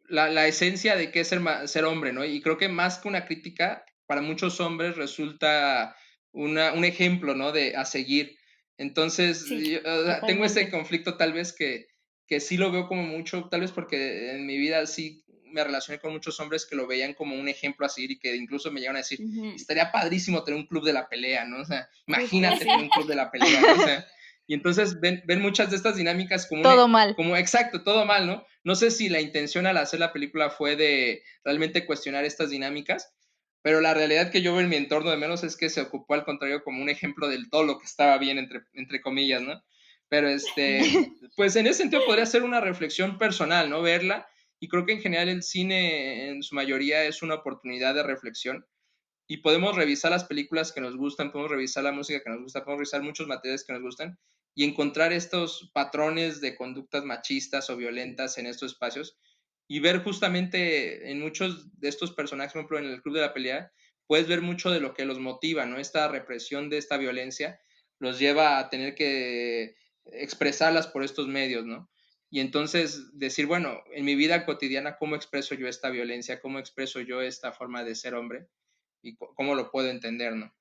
La esencia de qué es ser hombre, ¿no? Y creo que más que una crítica, para muchos hombres resulta un ejemplo, ¿no? De a seguir. Entonces, Sí, tengo ese totalmente. conflicto tal vez que sí lo veo como mucho, tal vez porque en mi vida sí me relacioné con muchos hombres que lo veían como un ejemplo a seguir y que incluso me llegan a decir, Ujú. estaría padrísimo tener un club de la pelea, ¿no? O sea, Justo, imagínate tener sí. un club de la pelea, ¿no? O sea, y entonces ven muchas de estas dinámicas Todo mal. como exacto, todo mal, ¿no? No sé si la intención al hacer la película fue de realmente cuestionar estas dinámicas, pero la realidad que yo veo en mi entorno de menos es que se ocupó al contrario como un ejemplo del todo lo que estaba bien, entre comillas, ¿no? Pero pues en ese sentido podría ser una reflexión personal, ¿no? Verla, y creo que en general el cine en su mayoría es una oportunidad de reflexión y podemos revisar las películas que nos gustan, podemos revisar la música que nos gusta, podemos revisar muchos materiales que nos gustan y encontrar estos patrones de conductas machistas o violentas en estos espacios y ver justamente en muchos de estos personajes, por ejemplo, en el Club de la Pelea, puedes ver mucho de lo que los motiva, ¿no? Esta represión de esta violencia los lleva a tener que expresarlas por estos medios, ¿no? Y entonces decir, bueno, en mi vida cotidiana, ¿cómo expreso yo esta violencia? ¿Cómo expreso yo esta forma de ser hombre? Y cómo lo puedo entender, ¿no?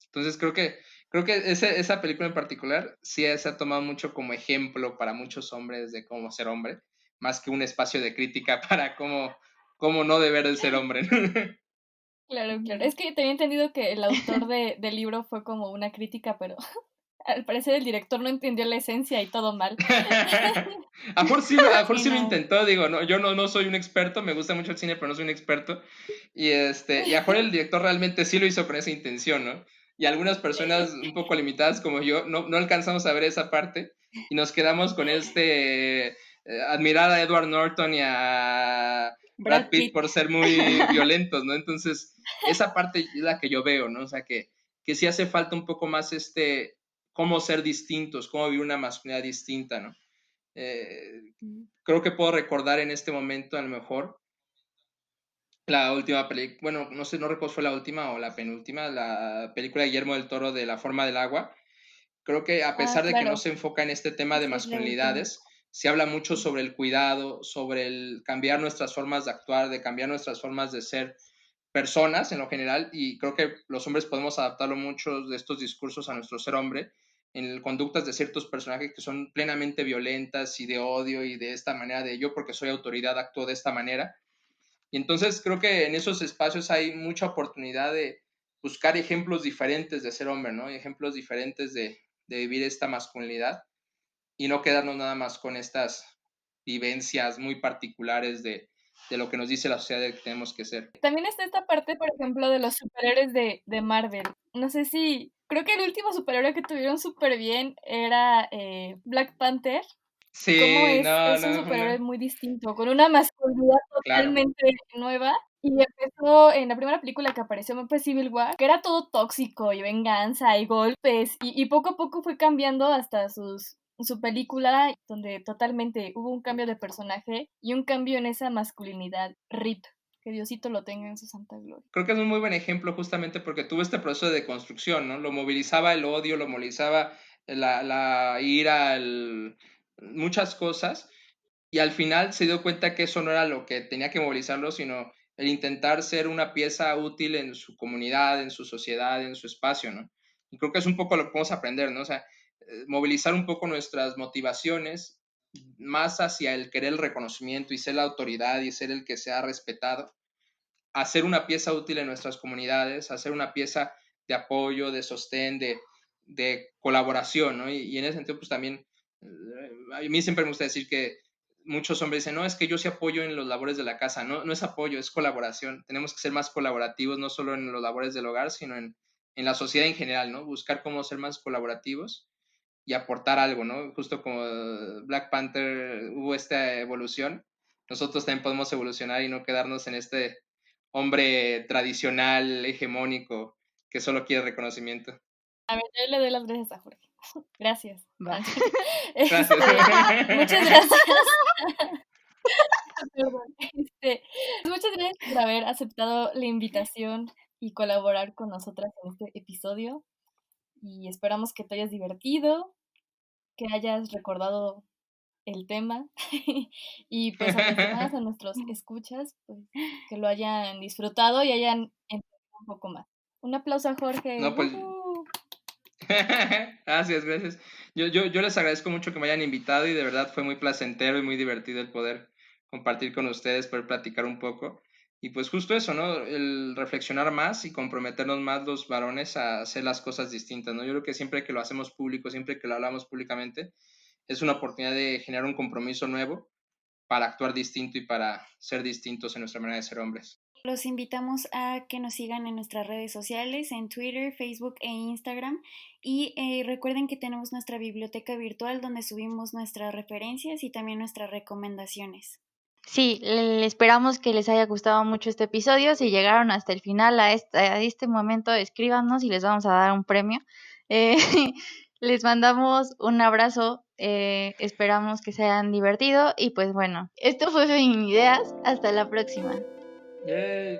Entonces creo que esa película en particular sí se ha tomado mucho como ejemplo para muchos hombres de cómo ser hombre, más que un espacio de crítica para cómo no deber de ser hombre. Claro, claro. Ujú. Es que tenía entendido que el autor del libro fue como una crítica, pero al parecer el director no entendió la esencia y todo mal. A lo mejor Sí, sí lo no. intentó, digo, no, yo no soy un experto, me gusta mucho el cine, pero no soy un experto. Y a lo mejor el director realmente sí lo hizo con esa intención, ¿no? Y algunas personas un poco limitadas como yo no alcanzamos a ver esa parte y nos quedamos con admirar a Edward Norton y a Brad Brad Pitt Pitt. por ser muy violentos, ¿no? Entonces, esa parte es la que yo veo, ¿no? O sea, que sí hace falta un poco más cómo ser distintos, cómo vivir una masculinidad distinta, ¿no? Creo que puedo recordar en este momento a lo mejor la última película, bueno, no sé, no recuerdo si fue la última o la penúltima, la película de Guillermo del Toro de La forma del agua. Creo que a Ah, pesar de que no claro. se enfoca en este tema de Esa es la última. masculinidades, se habla mucho sobre el cuidado, sobre el cambiar nuestras formas de actuar, de cambiar nuestras formas de ser personas en lo general, y creo que los hombres podemos adaptarlo muchos de estos discursos a nuestro ser hombre, en conductas de ciertos personajes que son plenamente violentas y de odio y de esta manera de yo porque soy autoridad actúo de esta manera. Y entonces creo que en esos espacios hay mucha oportunidad de buscar ejemplos diferentes de ser hombre, ¿no? Ejemplos diferentes de vivir esta masculinidad y no quedarnos nada más con estas vivencias muy particulares de lo que nos dice la sociedad de que tenemos que ser. También está esta parte, por ejemplo, de los superhéroes de Marvel. No sé si, creo que el último superhéroe que tuvieron súper bien era Black Panther. Cómo Sí, es un superhéroe muy distinto, con una masculinidad claro. totalmente nueva. Y empezó en la primera película que apareció, fue Civil War, que era todo tóxico y venganza y golpes. Y poco a poco fue cambiando hasta su película, donde totalmente hubo un cambio de personaje y un cambio en esa masculinidad. RIP, que Diosito lo tenga en su santa gloria. Creo que es un muy buen ejemplo justamente porque tuvo este proceso de construcción, ¿no? Lo movilizaba el odio, lo movilizaba la ira, muchas cosas, y al final se dio cuenta que eso no era lo que tenía que movilizarlo, sino el intentar ser una pieza útil en su comunidad, en su sociedad, en su espacio, ¿no? Y creo que es un poco lo que podemos aprender, ¿no? O sea, movilizar un poco nuestras motivaciones más hacia el querer el reconocimiento y ser la autoridad y ser el que sea respetado, hacer una pieza útil en nuestras comunidades, hacer una pieza de apoyo, de sostén, de colaboración, ¿no? Y en ese sentido, pues también, a mí siempre me gusta decir que muchos hombres dicen, no, es que yo sí apoyo en los labores de la casa. No, no es apoyo, es colaboración. Tenemos que ser más colaborativos, no solo en los labores del hogar, sino en la sociedad en general, ¿no? Buscar cómo ser más colaborativos y aportar algo, ¿no? Justo como Black Panther hubo esta evolución, nosotros también podemos evolucionar y no quedarnos en este hombre tradicional, hegemónico, que solo quiere reconocimiento. A ver, yo le doy las gracias a Jorge. Gracias. Va. Gracias. Muchas gracias. Perdón. Muchas gracias por haber aceptado la invitación y colaborar con nosotras en este episodio. Y esperamos que te hayas divertido, que hayas recordado el tema y pues a los demás, a nuestros escuchas, pues que lo hayan disfrutado y hayan entendido un poco más. Un aplauso a Jorge. No, pues, ¡Woohoo! gracias, gracias. Yo les agradezco mucho que me hayan invitado y de verdad fue muy placentero y muy divertido el poder compartir con ustedes, poder platicar un poco. Y pues justo eso, ¿no? El reflexionar más y comprometernos más los varones a hacer las cosas distintas, ¿no? Yo creo que siempre que lo hacemos público, siempre que lo hablamos públicamente, es una oportunidad de generar un compromiso nuevo para actuar distinto y para ser distintos en nuestra manera de ser hombres. Los invitamos a que nos sigan en nuestras redes sociales, en Twitter, Facebook e Instagram. Y recuerden que tenemos nuestra biblioteca virtual donde subimos nuestras referencias y también nuestras recomendaciones. Sí, esperamos que les haya gustado mucho este episodio. Si llegaron hasta el final a este momento, escríbanos y les vamos a dar un premio. Les mandamos un abrazo, esperamos que se hayan divertido y pues bueno, esto fue Feminideas, hasta la próxima. Yay.